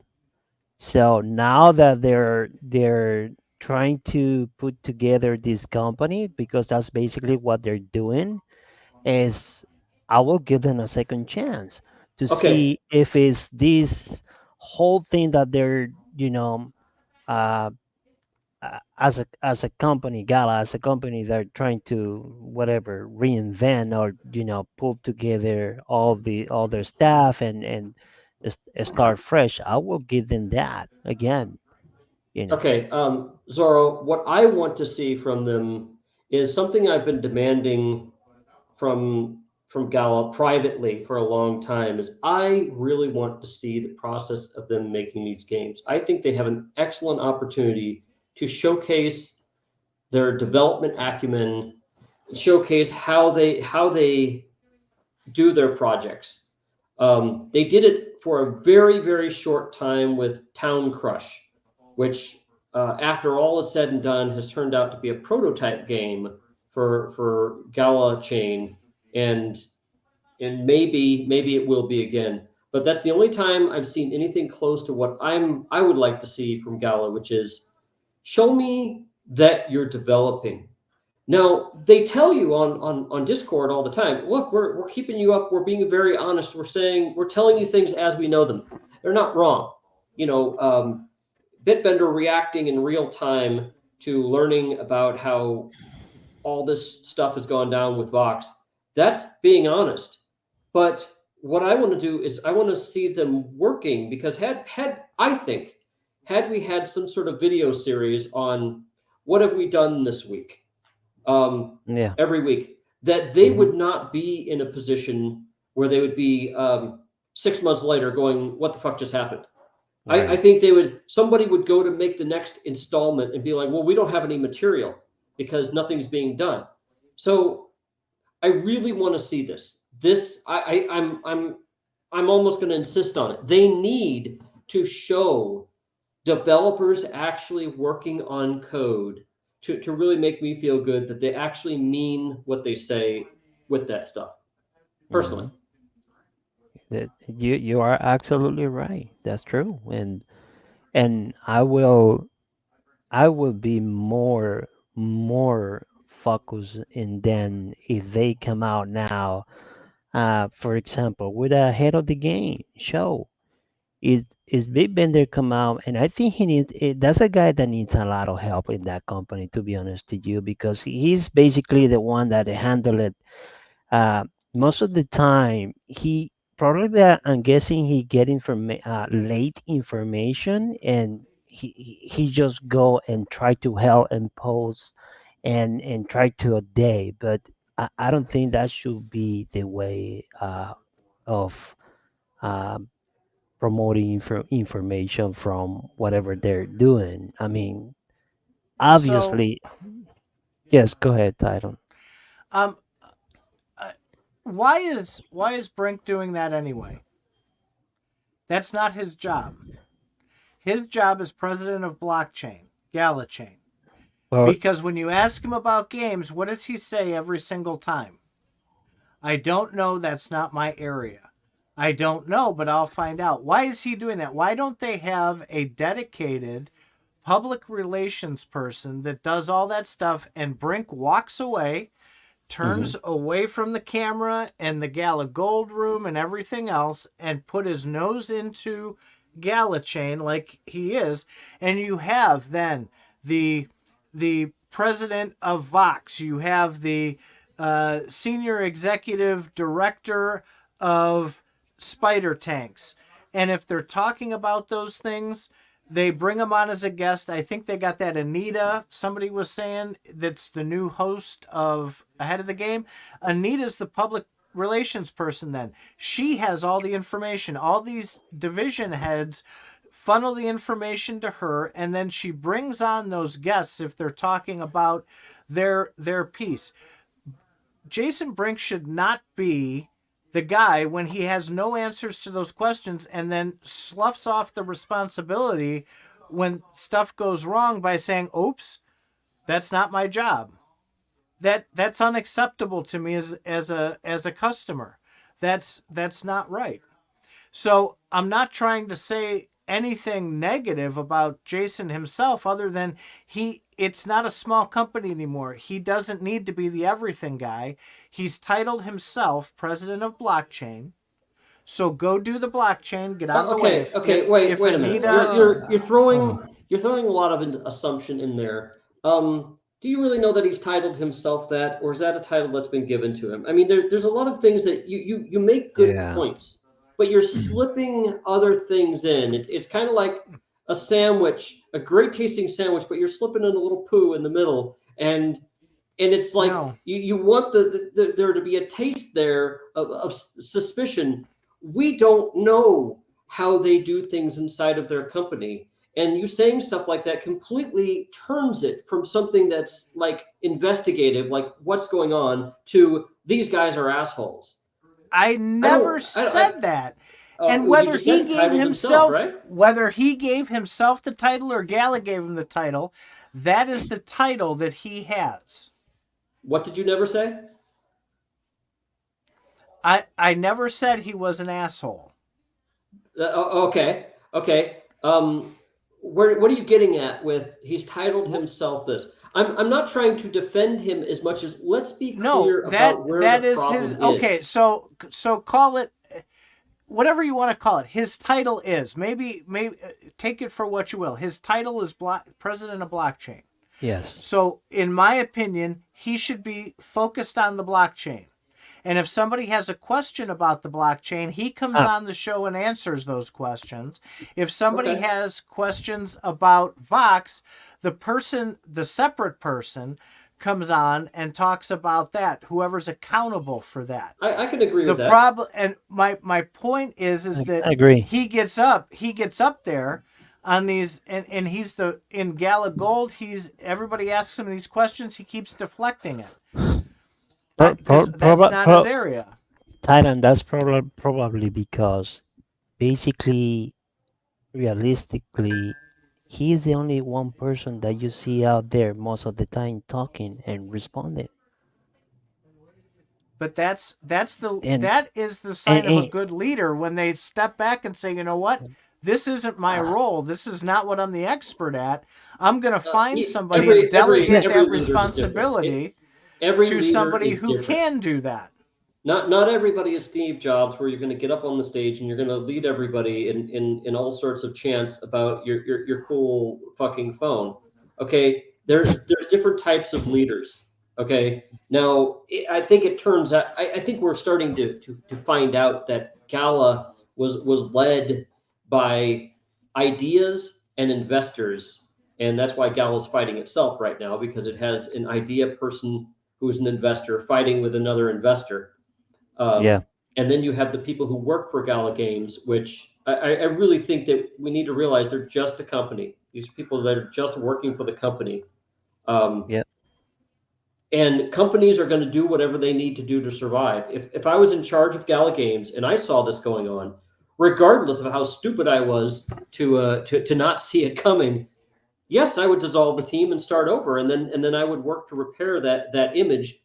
So now that they're trying to put together this company, because that's basically what they're doing, is I will give them a second chance to okay. see if it's this whole thing that they're, uh, as a company, Gala as a company, they're trying to whatever reinvent or pull together all their staff and start fresh. I will give them that again. You know. Okay, Zorro, what I want to see from them is something I've been demanding from Gala privately for a long time. Is I really want to see the process of them making these games. I think they have an excellent opportunity to showcase their development acumen, showcase how they do their projects. They did it for a very short time with Town Crush, which, after all is said and done, has turned out to be a prototype game for Gala Chain, and maybe it will be again. But that's the only time I've seen anything close to what I would like to see from Gala, which is show me that you're developing. Now they tell you on Discord all the time. Look, we're keeping you up. We're being very honest. We're telling you things as we know them. They're not wrong. You know, Bitbender reacting in real time to learning about how all this stuff has gone down with Vox. That's being honest. But what I want to do is I want to see them working, because had we had some sort of video series on what have we done this week, Yeah. every week, that they Hmm. would not be in a position where they would be 6 months later going, "What the fuck just happened?" I Right. think somebody would go to make the next installment and be like, "Well, we don't have any material because nothing's being done." So I really want to see this. I'm almost going to insist on it. They need to show developers actually working on code to really make me feel good that they actually mean what they say with that stuff. Personally. Hmm. That you are absolutely right. That's true. And I will be more focused in then if they come out now, for example, with a head of the game show. Is Big Bender come out, and I think that's a guy that needs a lot of help in that company, to be honest to you, because he's basically the one that handled it. uh, Most of the time, he probably, I'm guessing, he get late information, and he just go and try to help and post and try to a day. But I don't think that should be the way of um, promoting information from whatever they're doing. I mean, So, obviously, yes. Go ahead, Tyron. um, uh, why is Brink doing that anyway? That's not his job. His job is president of blockchain, Gala Chain. Well, Because when you ask him about games, what does he say every single time? I don't know. That's not my area. I don't know, but I'll find out. Why is he doing that? Why don't they have a dedicated public relations person that does all that stuff, and Brink walks away, hmm turns away from the camera and the Gala Gold Room and everything else, and put his nose into Gala Chain like he is, and you have then the president of Vox, you have the senior executive director of Spider Tanks, and if they're talking about those things, they bring him on as a guest. I think they got that Anita, somebody was saying, that's the new host of Ahead of the Game. Anita's the public relations person then. She has all the information. All these division heads funnel the information to her, and then she brings on those guests if they're talking about their piece. Jason Brink should not be the guy when he has no answers to those questions and then sloughs off the responsibility when stuff goes wrong by saying, oops, that's not my job. That's unacceptable to me as a customer. That's not right. So I'm not trying to say anything negative about Jason himself other than it's not a small company anymore. He doesn't need to be the everything guy. He's titled himself president of blockchain. So go do the blockchain, get out of the way. Wait a minute. You're throwing a lot of assumption in there. Do you really know that he's titled himself that, or is that a title that's been given to him? I mean, there's a lot of things that you make good points, but you're slipping other things in. It's kind of like a sandwich, a great tasting sandwich, but you're slipping in a little poo in the middle, and it's like you want there to be a taste there of suspicion. We don't know how they do things inside of their company. And you saying stuff like that completely turns it from something that's like investigative, like what's going on, to these guys are assholes. I never said that. And whether he gave himself, right? Whether he gave himself the title or Gala gave him the title, that is the title that he has. What did you never say? I never said he was an asshole. Okay. What are you getting at with he's titled himself this? I'm not trying to defend him as much as let's be clear about where that the problem is. Okay, so call it whatever you want to call it. His title is maybe take it for what you will. His title is president of blockchain. Yes. So in my opinion, he should be focused on the blockchain. And if somebody has a question about the blockchain, he comes on the show and answers those questions. If somebody has questions about Vox, the separate person comes on and talks about that, whoever's accountable for that. I can agree with that. The problem, and my point is that I agree. he gets up there on these, and he's in Gala Gold, everybody asks him these questions, he keeps deflecting it. That's not his area. Titan, that's probably because basically, realistically, he's the only one person that you see out there most of the time talking and responding. But that is the sign of a good leader when they step back and say, you know what? This isn't my role. This is not what I'm the expert at. I'm going to find somebody and delegate that responsibility to somebody who can do that. Not everybody is Steve Jobs, where you're going to get up on the stage and you're going to lead everybody in all sorts of chants about your cool fucking phone. Okay, there's different types of leaders. Okay, now I think it turns out I think we're starting to find out that Gala was led by ideas and investors, and that's why Gala's fighting itself right now, because it has an idea person who's an investor fighting with another investor. And then you have the people who work for Gala Games, which I really think that we need to realize they're just a company. These are people that are just working for the company. And companies are going to do whatever they need to do to survive. If I was in charge of Gala Games and I saw this going on, regardless of how stupid I was to not see it coming, yes, I would dissolve the team and start over, and then I would work to repair that image.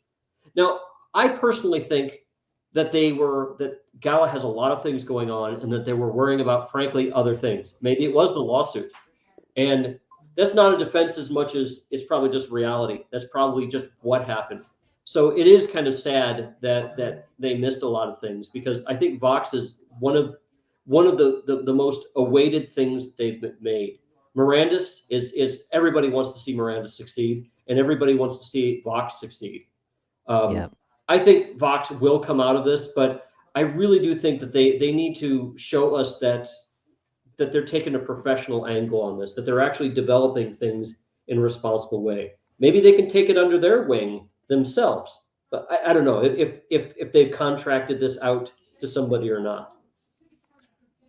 Now, I personally think that Gala has a lot of things going on, and that they were worrying about, frankly, other things. Maybe it was the lawsuit, and that's not a defense as much as it's probably just reality. That's probably just what happened. So it is kind of sad that they missed a lot of things, because I think Vox is one of the most awaited things they've made. Mirandus is everybody wants to see Mirandus succeed, and everybody wants to see Vox succeed. I think Vox will come out of this, but I really do think that they need to show us that that they're taking a professional angle on this, that they're actually developing things in a responsible way. Maybe they can take it under their wing themselves, but I don't know if they've contracted this out to somebody or not.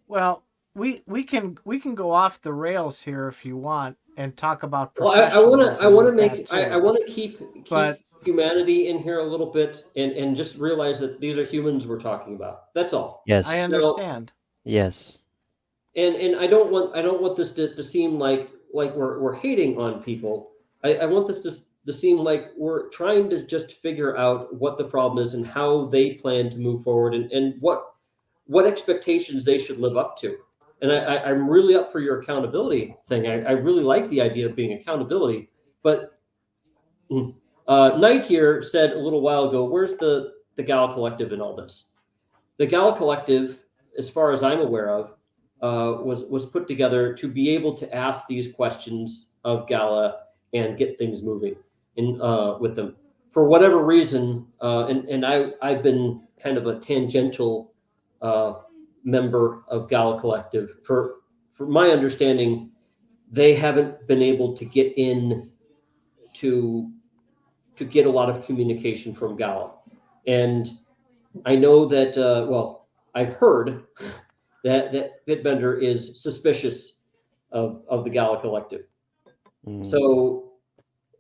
Well, we can go off the rails here if you want and talk about Well, professionalism. I want to keep But- humanity in here a little bit and just realize that these are humans we're talking about. That's all. Yes. I understand. Yes. And I don't want this to seem like we're hating on people. I want this to seem like we're trying to just figure out what the problem is and how they plan to move forward and what expectations they should live up to. And I'm really up for your accountability thing. I really like the idea of being accountability. But Knight here said a little while ago, where's the Gala Collective in all this? The Gala Collective, as far as I'm aware of, was put together to be able to ask these questions of Gala and get things moving with them. For whatever reason, and I've been kind of a tangential member of Gala Collective. For my understanding, they haven't been able to get in to get a lot of communication from Gala. And I know that, I've heard that Bitbender is suspicious of the Gala Collective. So,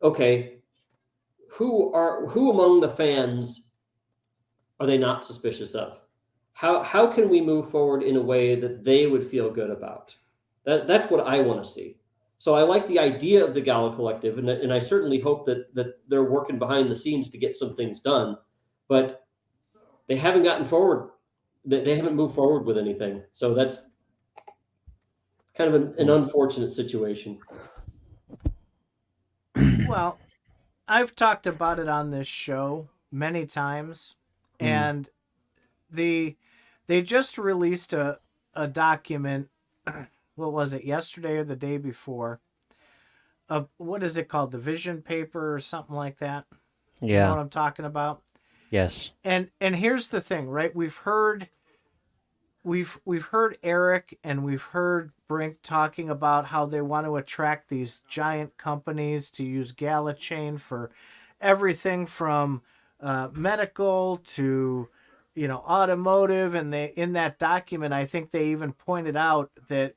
okay, who among the fans are they not suspicious of? How can we move forward in a way that they would feel good about? That's what I want to see. So I like the idea of the Gala Collective, and I certainly hope that they're working behind the scenes to get some things done, but they haven't gotten forward. They haven't moved forward with anything. So that's kind of an unfortunate situation. Well, I've talked about it on this show many times, and they just released a document. What was it, yesterday or the day before? What is it called? The vision paper or something like that? Yeah. You know what I'm talking about? Yes. And here's the thing, right? We've heard Eric and we've heard Brink talking about how they want to attract these giant companies to use Gala Chain for everything from medical to automotive. And in that document, I think they even pointed out that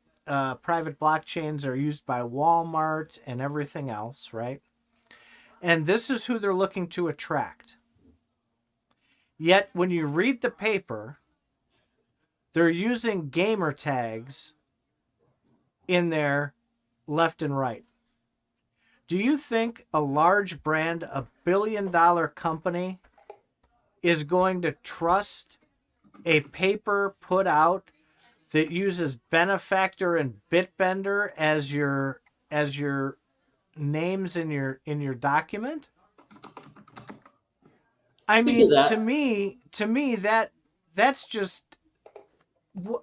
private blockchains are used by Walmart and everything else, right? And this is who they're looking to attract. Yet when you read the paper, they're using gamer tags in there left and right. Do you think a large brand, a billion-dollar company, is going to trust a paper put out that uses Benefactor and Bitbender as your names in your document? I mean, to me that's just,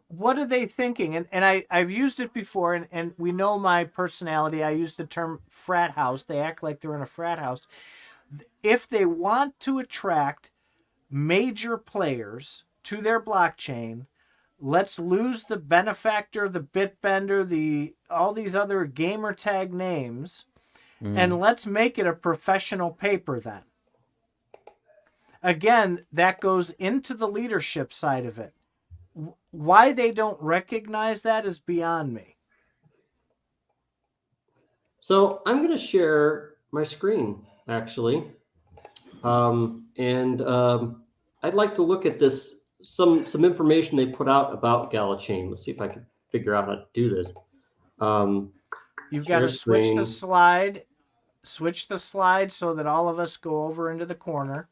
what are they thinking? And I've used it before, and we know my personality. I use the term frat house. They act like they're in a frat house. If they want to attract major players to their blockchain, let's lose the Benefactor, the Bitbender, all these other gamer tag names, and let's make it a professional paper then. Again, that goes into the leadership side of it. Why they don't recognize that is beyond me. So I'm going to share my screen, actually. I'd like to look at this, some information they put out about Gala Chain. Let's see if I can figure out how to do this. You've got to switch the slide so that all of us go over into the corner.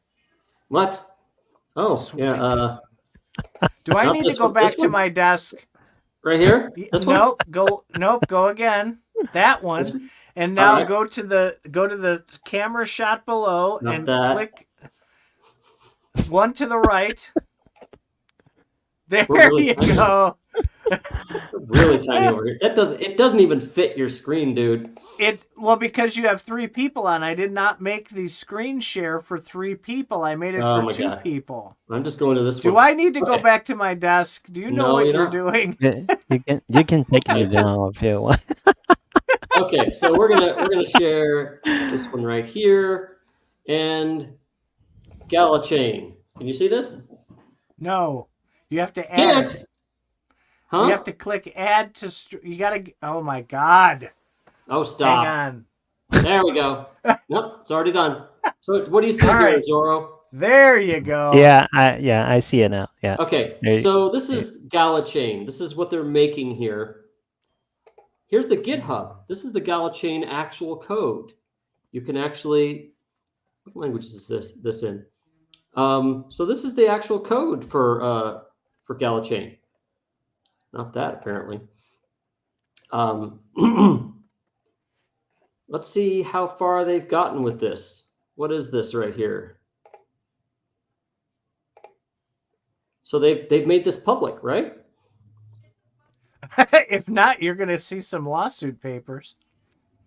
What? Oh, yeah. Do I need to go back to my desk? Right here? This one? Nope, go again. That one. And now go to the camera shot below click one to the right. There you go. Really tiny over here. It doesn't even fit your screen, dude. Well, because you have 3 people on, I did not make the screen share for 3 people. I made it Oh for my 2 God. people. I'm just going to this Do one. I need to go Okay. back to my desk? Do you know No, what you're you're not. doing? Yeah, you can take me down if you want. Okay, so we're gonna share this one right here, and Gala chain. Can you see this? No. You have to add Can't. it. Huh? You have to click add to you got to Oh my god. Oh, stop. Hang on. There we go. Nope, it's already done. So what do you see All here, right. Zorro? There you go. I see it now. Yeah. Okay, There you- so this is Gala chain. This is what they're making here. Here's the GitHub. This is the Gala chain actual code. You can actually, what language is this in? So this is the actual code for Gala chain. Not that apparently. Let's see how far they've gotten with this. What is this right here? So they've made this public, right? If not, you're going to see some lawsuit papers.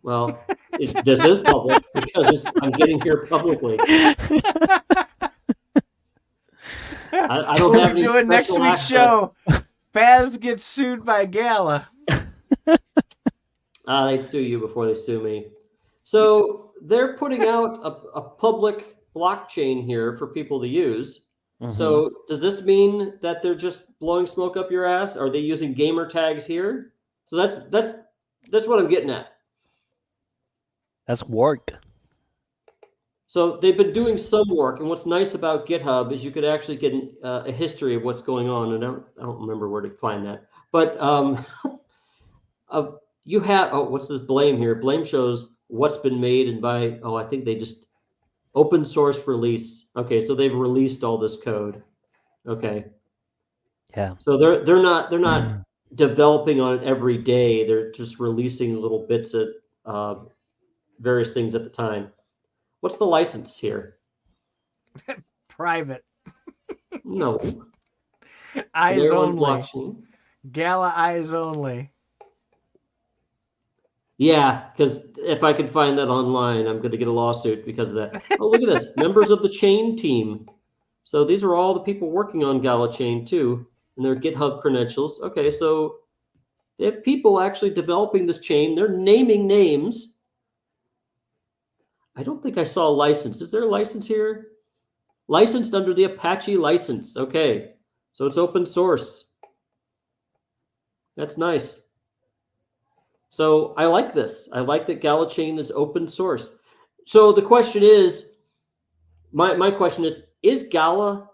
Well, this is public because I'm getting here publicly. I don't have any doing next special week's access. show. Faz gets sued by Gala. They'd sue you before they sue me. So they're putting out a public blockchain here for people to use. Mhm. So does this mean that they're just blowing smoke up your ass? Are they using gamer tags here? So that's what I'm getting at. That's work. So they've been doing some work, and what's nice about GitHub is you could actually get a history of what's going on. And I don't remember where to find that, but you have what's this blame here? Blame shows what's been made and by I think they just open source release. Okay, so they've released all this code. Okay, Yeah. so they're not developing on it every day. They're just releasing little bits at various things at the time. What's the license here? Private. No. Eyes They're on only. blockchain. Gala eyes only. Yeah, because if I could find that online, I'm going to get a lawsuit because of that. Oh, look at this. Members of the chain team. So these are all the people working on Gala chain too, and their GitHub credentials. Okay, so they have people actually developing this chain. They're naming names. I don't think I saw a license. Is there a license here? Licensed under the Apache license. Okay, so it's open source. That's nice. So I like this. I like that Gala chain is open source. So the question is, my question is Gala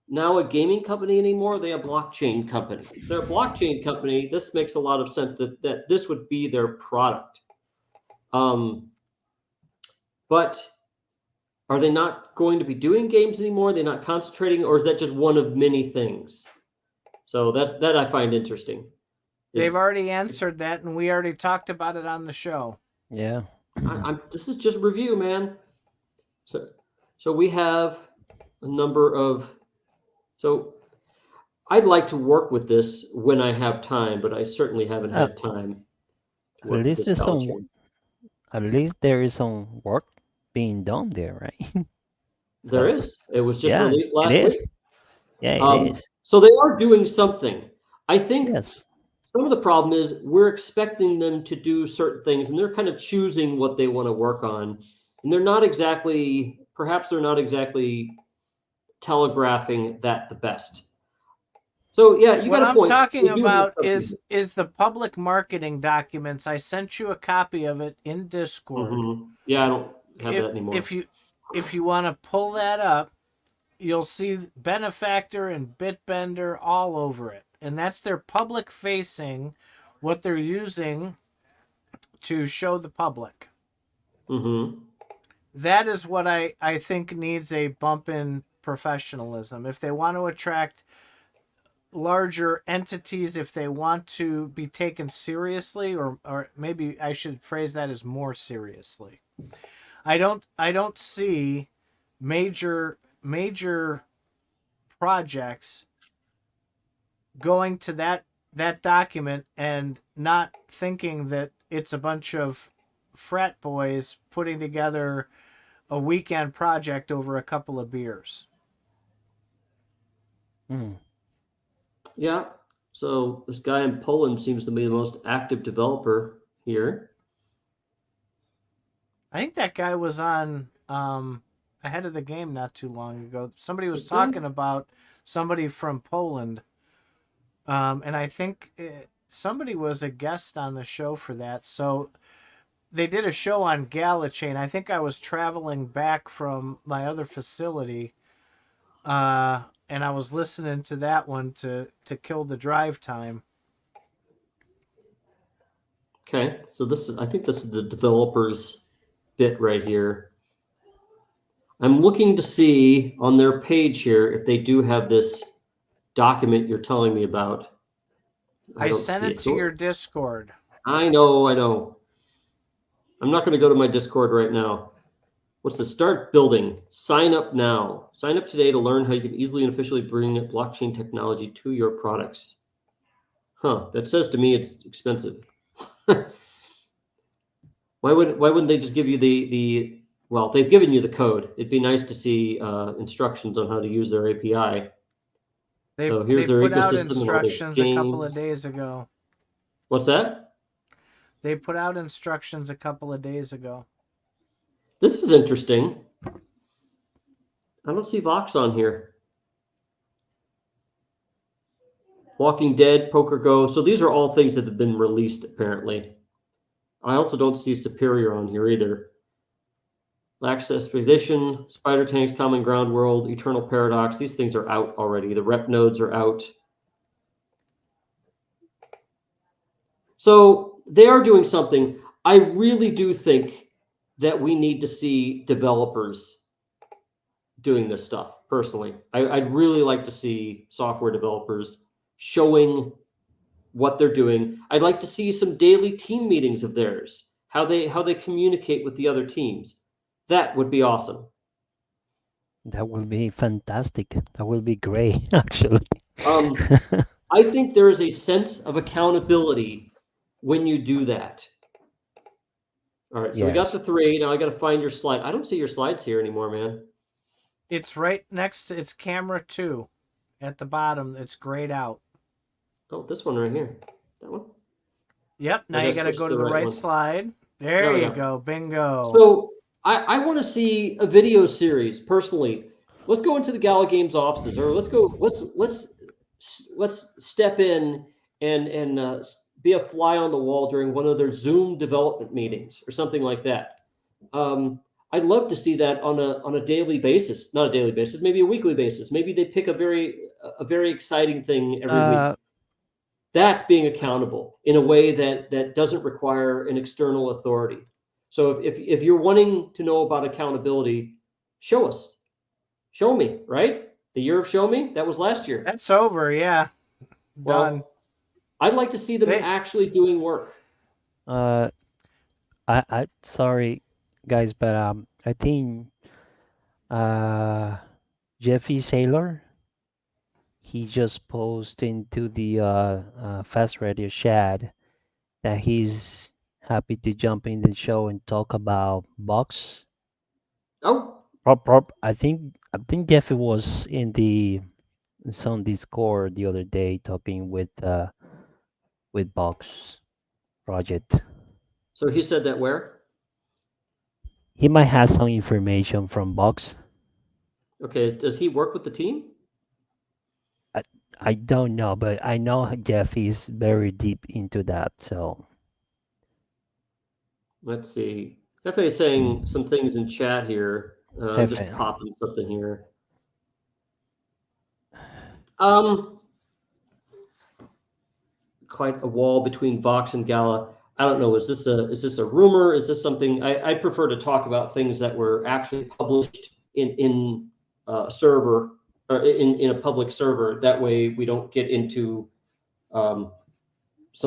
now a gaming company anymore? Are they a blockchain company? If they're a blockchain company, this makes a lot of sense that this would be their product. But are they not going to be doing games anymore? Are they not concentrating, or is that just one of many things? So that I find interesting. They've already answered that, and we already talked about it on the show. Yeah. This is just review, man. So we have a number of. So I'd like to work with this when I have time, but I certainly haven't had time. At least there is some work being done there, right? There is. It was just yeah, released last it week. is. Yeah, it is. So they are doing something. I think. Yes. Some of the problem is we're expecting them to do certain things, and they're kind of choosing what they want to work on, and they're not exactly telegraphing that the best. So yeah, you what got a I'm point. talking about is the public marketing documents. I sent you a copy of it in Discord. Mm-hmm. Yeah, I don't have that anymore. If you want to pull that up, you'll see Benefactor and Bitbender all over it. And that's their public facing, what they're using to show the public. Mm-hmm. That is what I think needs a bump in professionalism. If they want to attract larger entities, if they want to be taken seriously, or maybe I should phrase that as more seriously. I don't see major projects going to that that document and not thinking that it's a bunch of frat boys putting together a weekend project over a couple of beers. Mm. Yeah. So this guy in Poland seems to be the most active developer here. I think that guy was on Ahead of the Game not too long ago. Somebody was This guy? talking about somebody from Poland. And I think somebody was a guest on the show for that. So they did a show on Gala Chain. I think I was traveling back from my other facility, and I was listening to that one to kill the drive time. Okay. So I think this is the developers bit right here. I'm looking to see on their page here if they do have this document you're telling me about. I don't sent see it to So- your Discord. I know. I'm not going to go to my Discord right now. What's the start building? Sign up now. Sign up today to learn how you can easily and efficiently bring blockchain technology to your products. Huh, that says to me it's expensive. Why wouldn't they just give you the well, they've given you the code. It'd be nice to see instructions on how to use their API. So here's their put out ecosystem and all their instructions a couple of games. days ago. What's that? They put out instructions a couple of days ago. This is interesting. I don't see Vox on here. Walking Dead, Poker Go. So these are all things that have been released, apparently. I also don't see Superior on here either. Lax Expedition, Spider Tanks, Common Ground World, Eternal Paradox. These things are out already. The rep nodes are out. So they are doing something. I really do think that we need to see developers doing this stuff, personally. I'd really like to see software developers showing what they're doing. I'd like to see some daily team meetings of theirs, how they communicate with the other teams. That would be awesome. That will be fantastic. That will be great, actually. I think there is a sense of accountability when you do that. All right, so we got Yes. the 3. Now I got to find your slide. I don't see your slides here anymore, man. It's right next to it's camera 2 at the bottom. It's grayed out. Oh, this one right here. That one? Yep. Now I you gotta got to switch go to to the the right right one. slide. There There we you go. go. Bingo. So I want to see a video series personally. Let's go into the Gala Games offices, or let's step in and be a fly on the wall during one of their Zoom development meetings or something like that. I'd love to see that on a daily basis, not a daily basis, maybe a weekly basis. Maybe they pick a very exciting thing every week. That's being accountable in a way that doesn't require an external authority. So if you're wanting to know about accountability, show us. Show me, right? The year of show me, that was last year. That's over. Yeah. Done. Well, I'd like to see them actually doing work. I sorry, guys, but I think Jeffy Saylor, he just posted into the Faz Radio chat that he's happy to jump in the show and talk about Vox. Oh, I think Jeffy was in some Discord the other day talking with Vox project. so he said that where? He might have some information from Vox. Okay, does he work with the team? I don't know, but I know Jeff is very deep into that. So Let's see. Definitely saying some things in chat here. I'm just Hefe. popping something here. Quite a wall between Vox and Gala. I don't know. Is this a rumor? Is this something? I prefer to talk about things that were actually published in a server or in a public server. That way we don't get into some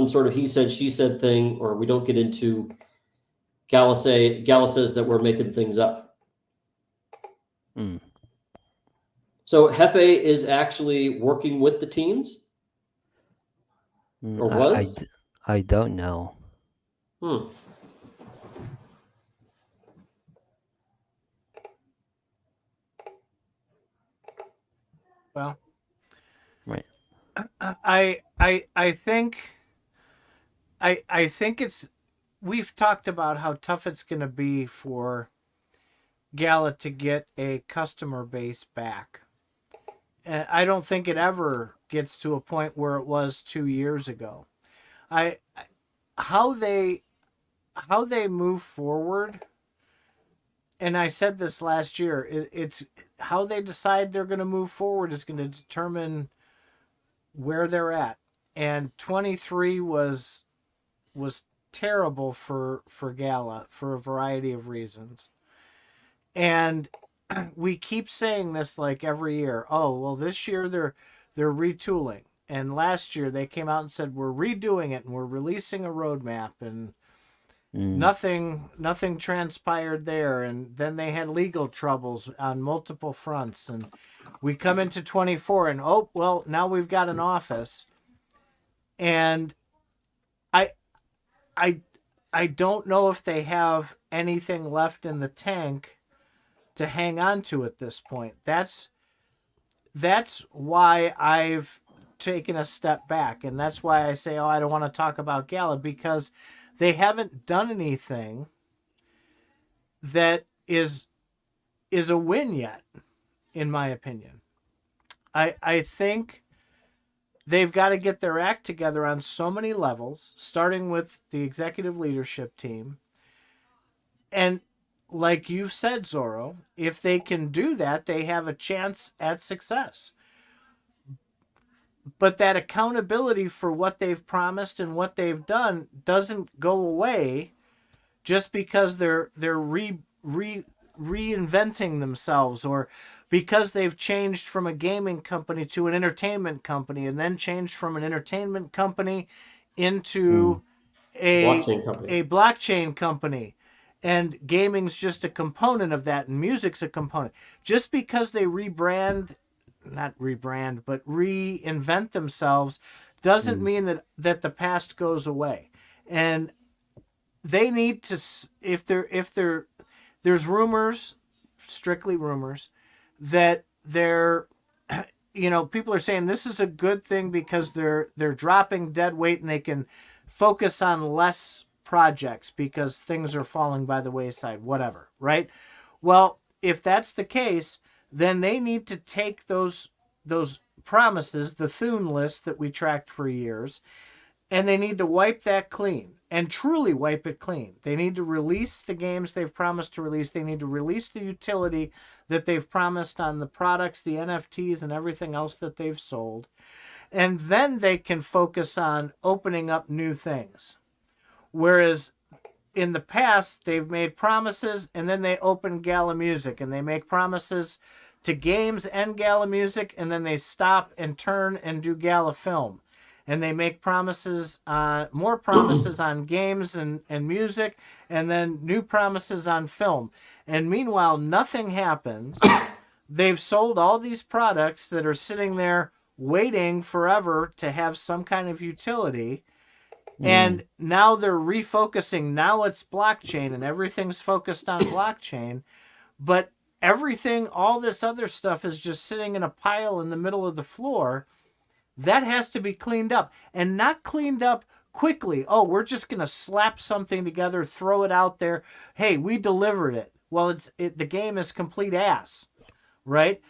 sort of he said she said thing, or we don't get into Gala says that we're making things up. Mm. So Hefe is actually working with the teams. Or was? I don't know. Hmm. Well, Right. I think I think it's we've talked about how tough it's going to be for Gala to get a customer base back. And I don't think it ever gets to a point where it was 2 years ago. I how they move forward, and I said this last year, it's how they decide they're going to move forward is going to determine where they're at. And 23 was terrible for Gala for a variety of reasons. And we keep saying this like every year. Oh, well, this year they're retooling. And last year they came out and said we're redoing it and we're releasing a roadmap, and nothing transpired there. And then they had legal troubles on multiple fronts, and we come into 24 and oh, well, now we've got an office. And I don't know if they have anything left in the tank to hang on to at this point. That's why I've taken a step back, and that's why I say, oh, I don't want to talk about Gala, because they haven't done anything that is a win yet, in my opinion. I think they've got to get their act together on so many levels, starting with the executive leadership team. And like you said, Zorro, if they can do that, they have a chance at success. But that accountability for what they've promised and what they've done doesn't go away just because they're reinventing themselves, or because they've changed from a gaming company to an entertainment company, and then changed from an entertainment company into a blockchain company. And gaming's just a component of that, and music's a component. Just because they reinvent themselves doesn't mean that the past goes away. And they need to, if there's rumors, strictly rumors, that they're, people are saying this is a good thing because they're dropping dead weight and they can focus on less projects because things are falling by the wayside, whatever, right? Well, if that's the case, then they need to take those promises, the Thune list that we tracked for years, and they need to wipe that clean, and truly wipe it clean. They need to release the games they've promised to release. They need to release the utility that they've promised on the products, the NFTs, and everything else that they've sold. And then they can focus on opening up new things. Whereas in the past, they've made promises and then they open Gala Music, and they make promises to games and Gala Music, and then they stop and turn and do Gala Film. And they make promises, more promises on games and music, and then new promises on film. And meanwhile, nothing happens. They've sold all these products that are sitting there waiting forever to have some kind of utility. And now they're refocusing. Now it's blockchain, and everything's focused on blockchain. But everything, all this other stuff is just sitting in a pile in the middle of the floor. That has to be cleaned up, and not cleaned up quickly. Oh, we're just going to slap something together, throw it out there. Hey, we delivered it. Well, the game is complete ass, right?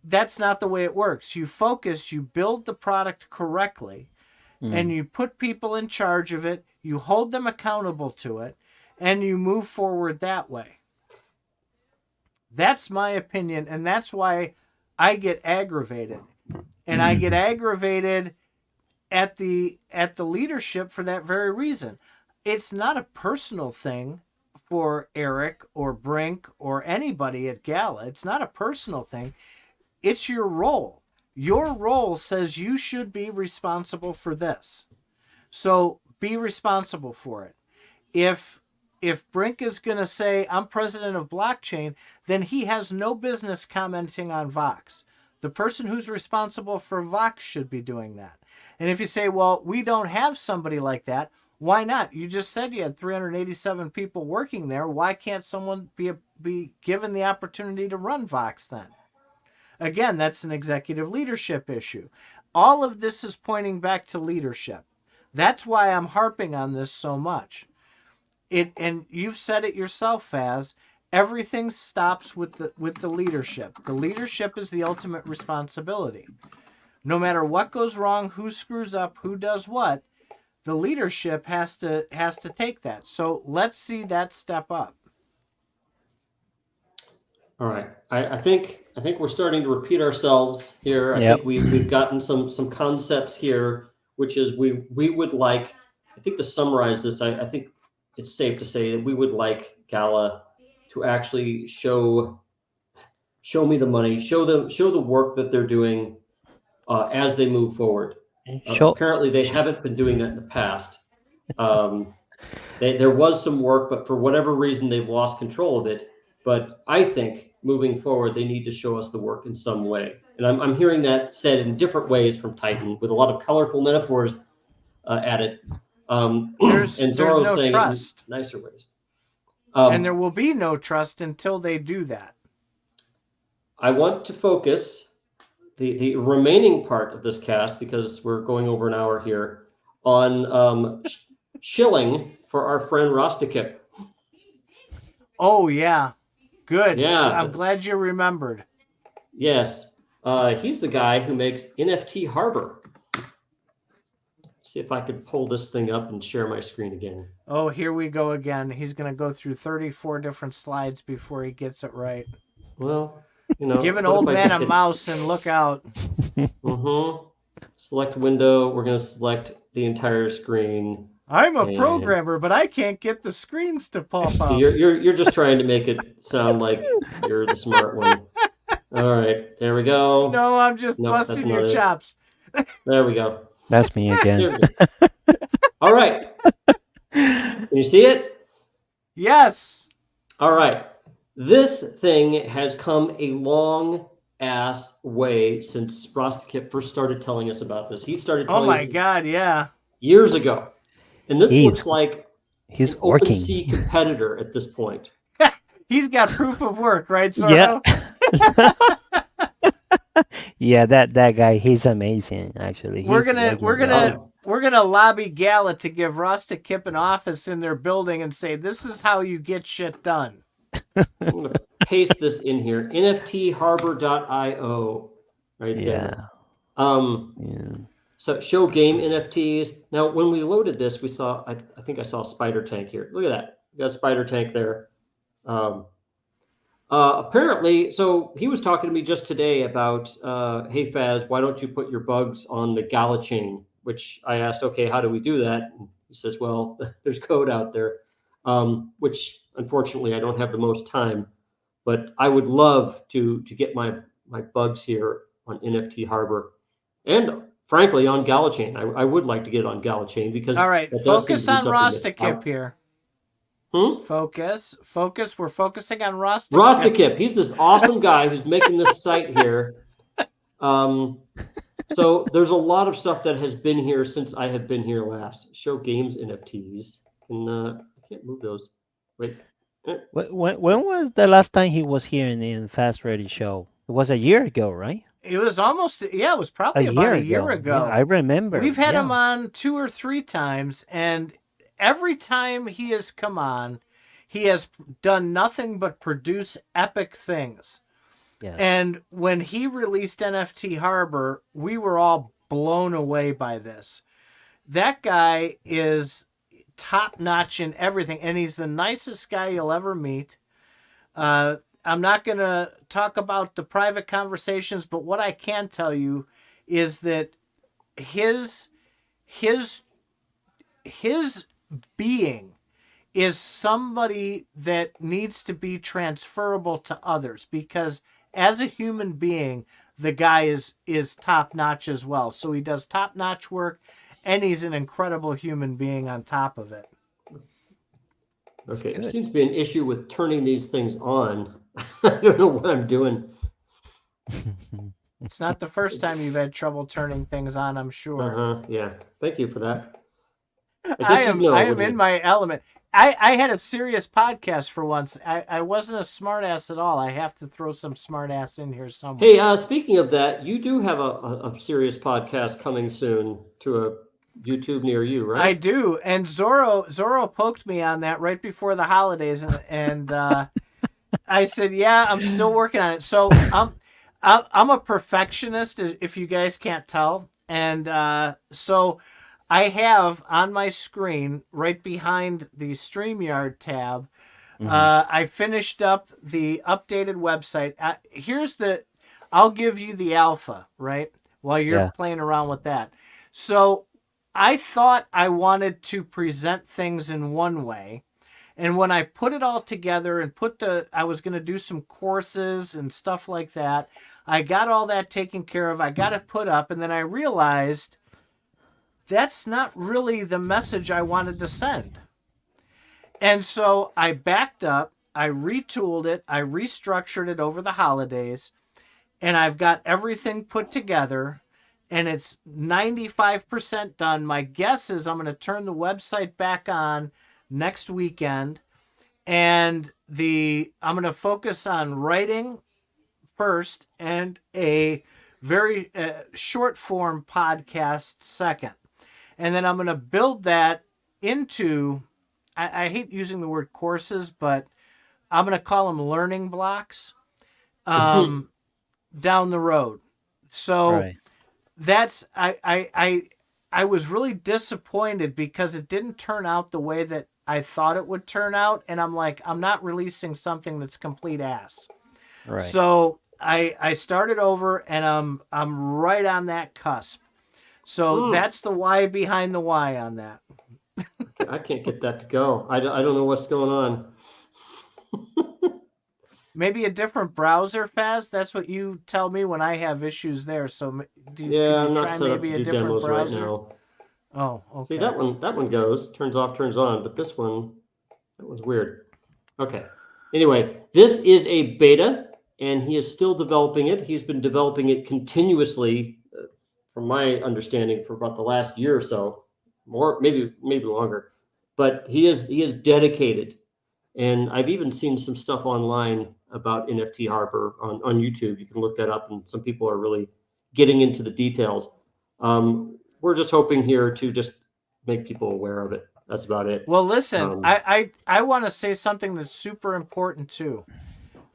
That's not the way it works. You focus, you build the product correctly, and you put people in charge of it. You hold them accountable to it, and you move forward that way. That's my opinion, and that's why I get aggravated. And I get aggravated at the leadership for that very reason. It's not a personal thing for Eric or Brink or anybody at Gala. It's not a personal thing. It's your role. Your role says you should be responsible for this. So be responsible for it. If Brink is going to say, I'm president of blockchain, then he has no business commenting on Vox. The person who's responsible for Vox should be doing that. And if you say, well, we don't have somebody like that, why not? You just said you had 387 people working there. Why can't someone be given the opportunity to run Vox then? Again, that's an executive leadership issue. All of this is pointing back to leadership. That's why I'm harping on this so much. And you've said it yourself, Faz. Everything stops with the leadership. The leadership is the ultimate responsibility. No matter what goes wrong, who screws up, who does what, the leadership has to take that. So let's see that step up. All right. I think we're starting to repeat ourselves here. I think we've gotten some concepts here, which is we would like, I think to summarize this, I think it's safe to say that we would like Gala to actually show me the money, show the work that they're doing as they move forward. Apparently they haven't been doing that in the past. There was some work, but for whatever reason, they've lost control of it. But I think moving forward, they need to show us the work in some way. And I'm hearing that said in different ways from Titan with a lot of colorful metaphors added. There's and Zoro's no saying trust. it in nicer ways. And there will be no trust until they do that. I want to focus the remaining part of this cast, because we're going over an hour here, on shilling for our friend Rostikip. Oh, yeah. Good. Yeah. I'm glad you remembered. Yes. He's the guy who makes NFT Harbor. See if I could pull this thing up and share my screen again. Oh, here we go again. He's going to go through 34 different slides before he gets it right. Well, you know. Give an old man a mouse and look out. Mm-hmm. Select window. We're going to select the entire screen. I'm a programmer, but I can't get the screens to pop up. You're just trying to make it sound like you're the smart one. All right, there we go. No, I'm just busting your chops. There we go. That's me again. All right. Can you see it? Yes. All right. This thing has come a long ass way since Rostikip first started telling us about this. He started telling us God, yeah. years ago. And this looks like he's an working. OpenSea competitor at this point. He's got proof of work, right, Zoro? Yeah. Yeah, that guy, he's amazing. Actually, we're gonna lobby Gala to give Rostikip an office in their building and say, "This is how you get shit done." I'm gonna paste this in here. NFTharbor.io, right there. Yeah. So show game NFTs. Now, when we loaded this, we saw. I think I saw a spider tank here. Look at that. We got a spider tank there. Apparently, so he was talking to me just today about, hey, Faz, why don't you put your bugs on the Gala chain? Which I asked, okay, how do we do that? And he says, well, there's code out there, which unfortunately I don't have the most time, but I would love to get my bugs here on NFT Harbor, and frankly on Gala chain. I would like to get it on Gala chain because all right, focus on Rostikip here. Focus. We're focusing on Rostikip. Rostikip. He's this awesome guy who's making this site here. So there's a lot of stuff that has been here since I have been here last. Show games NFTs. And I can't move those. Wait. When was the last time he was here in the Faz Radio show? It was a year ago, right? It was almost, it was probably about a year ago. Yeah, I remember. We've had him on 2 or 3 times, and every time he has come on, he has done nothing but produce epic things. Yeah. And when he released NFT Harbor, we were all blown away by this. That guy is top-notch in everything, and he's the nicest guy you'll ever meet. I'm not going to talk about the private conversations, but what I can tell you is that his being is somebody that needs to be transferable to others, because as a human being, the guy is top-notch as well. So he does top-notch work, and he's an incredible human being on top of it. Okay, there seems to be an issue with turning these things on. I don't know what I'm doing. It's not the first time you've had trouble turning things on, I'm sure. Yeah. Thank you for that. I am in my element. I had a serious podcast for once. I wasn't a smartass at all. I have to throw some smartass in here somewhere. Hey, speaking of that, you do have a serious podcast coming soon to a YouTube near you, right? I do, and Zorro poked me on that right before the holidays, and I said, "Yeah, I'm still working on it." So I'm a perfectionist, if you guys can't tell, and so I have on my screen right behind the StreamYard tab. I finished up the updated website. I'll give you the alpha, right? While you're playing around with that. So I thought I wanted to present things in one way. And when I put it all together and I was going to do some courses and stuff like that. I got all that taken care of. I got it put up. And then I realized that's not really the message I wanted to send. And so I backed up, I retooled it, I restructured it over the holidays, and I've got everything put together, and it's 95% done. My guess is I'm going to turn the website back on next weekend, and I'm going to focus on writing first and a very short form podcast second. And then I'm going to build that into, I hate using the word courses, but I'm going to call them learning blocks down the road. So that's, I was really disappointed because it didn't turn out the way that I thought it would turn out. And I'm like, I'm not releasing something that's complete ass. Right. So I started over, and I'm right on that cusp. So that's the why behind the why on that. I can't get that to go. I don't know what's going on. Maybe a different browser, Faz? That's what you tell me when I have issues there. So could you I'm not try set up maybe to a do different demos browser? right now. Oh, okay. See, that one goes, turns off, turns on, but that was weird. Okay. Anyway, this is a beta, and he is still developing it. He's been developing it continuously, from my understanding, for about the last year or so, more, maybe longer. But he is dedicated, and I've even seen some stuff online about NFT Harbor on YouTube. You can look that up, and some people are really getting into the details. We're just hoping here to just make people aware of it. That's about it. Well, listen, I want to say something that's super important too.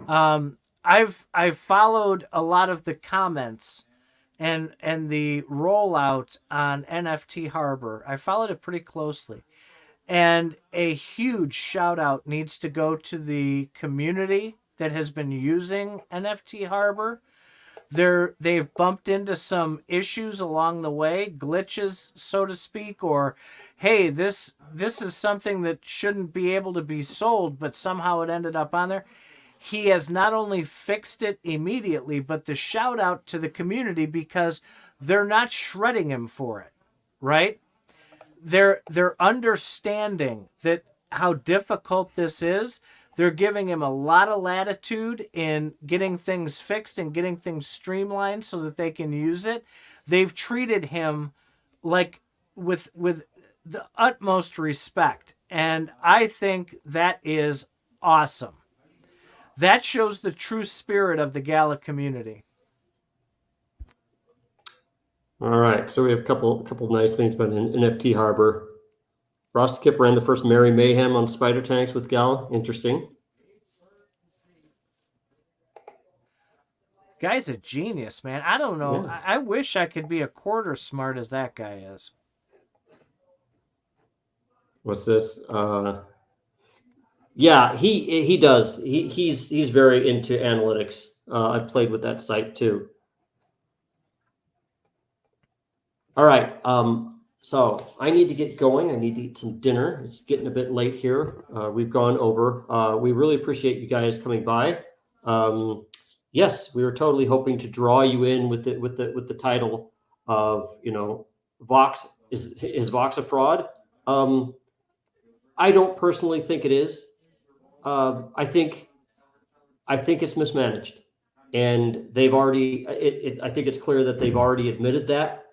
I've followed a lot of the comments and the rollout on NFT Harbor. I followed it pretty closely. And a huge shout out needs to go to the community that has been using NFT Harbor. They've bumped into some issues along the way, glitches, so to speak, or hey, this is something that shouldn't be able to be sold, but somehow it ended up on there. He has not only fixed it immediately, but the shout out to the community, because they're not shredding him for it, right? They're understanding that how difficult this is. They're giving him a lot of latitude in getting things fixed and getting things streamlined so that they can use it. They've treated him like with the utmost respect, and I think that is awesome. That shows the true spirit of the Gala community. All right, so we have a couple nice things about NFT Harbor. Rostakip ran the first Merry Mayhem on spider tanks with Gala. Interesting. Guy's a genius, man. I don't know. Yeah. I wish I could be a quarter smart as that guy is. What's this? Yeah, he does. He's very into analytics. I've played with that site too. All right. So I need to get going. I need to eat some dinner. It's getting a bit late here. We've gone over. We really appreciate you guys coming by. Yes, we were totally hoping to draw you in with the title of, Vox is Vox a fraud? I don't personally think it is. I think it's mismanaged. and they've already. I think it's clear that they've already admitted that.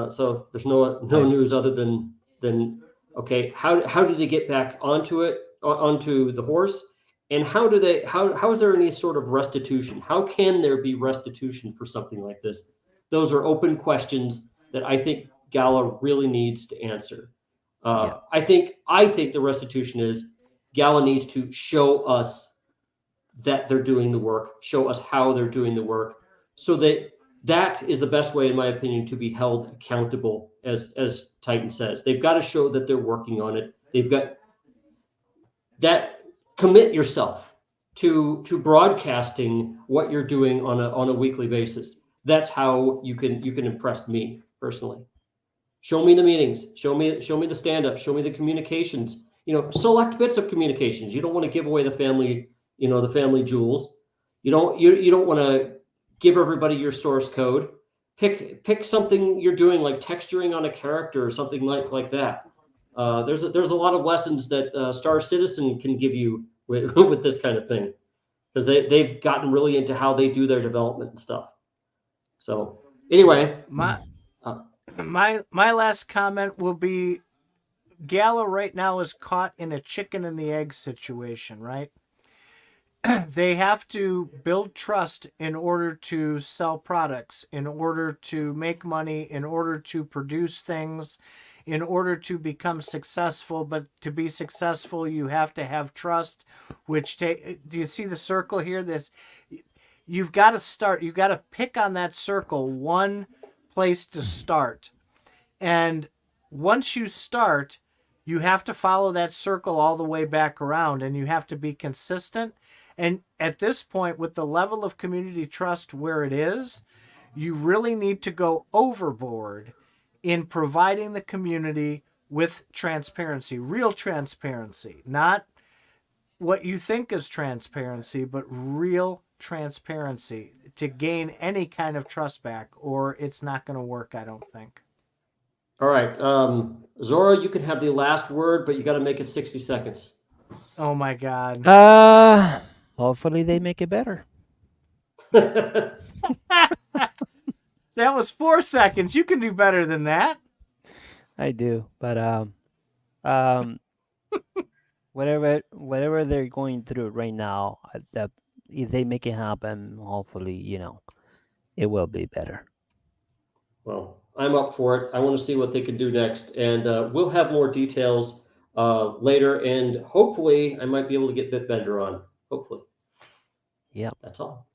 So there's no news other than okay. How do they get back onto the horse? And how is there any sort of restitution? How can there be restitution for something like this? Those are open questions that I think Gala really needs to answer. I think the restitution is Gala needs to show us that they're doing the work, show us how they're doing the work, so that is the best way, in my opinion, to be held accountable. As Titan says, they've got to show that they're working on it. They've got that. Commit yourself to broadcasting what you're doing on a weekly basis. That's how you can impress me personally. Show me the meetings. Show me the stand-up. Show me the communications. Select bits of communications. You don't want to give away the family, the family jewels. You don't want to give everybody your source code. Pick something you're doing, like texturing on a character or something like that. There's a lot of lessons that Star Citizen can give you with this kind of thing, because they've gotten really into how they do their development and stuff. So anyway, my last comment will be, Gala right now is caught in a chicken and the egg situation, right? They have to build trust in order to sell products, in order to make money, in order to produce things, in order to become successful. But to be successful, you have to have trust, do you see the circle here? You've got to start. You've got to pick on that circle, one place to start. And once you start, you have to follow that circle all the way back around, and you have to be consistent. And at this point, with the level of community trust where it is, you really need to go overboard in providing the community with transparency, real transparency, not what you think is transparency, but real transparency to gain any kind of trust back, or it's not going to work, I don't think. All right. Zora, you can have the last word, but you got to make it 60 seconds. Oh my God. Hopefully they make it better. That was 4 seconds. You can do better than that. I do, but whatever they're going through right now, if they make it happen, hopefully, it will be better. Well, I'm up for it. I want to see what they can do next, and we'll have more details later, and hopefully I might be able to get Bitbender on. Hopefully. Yeah. That's all.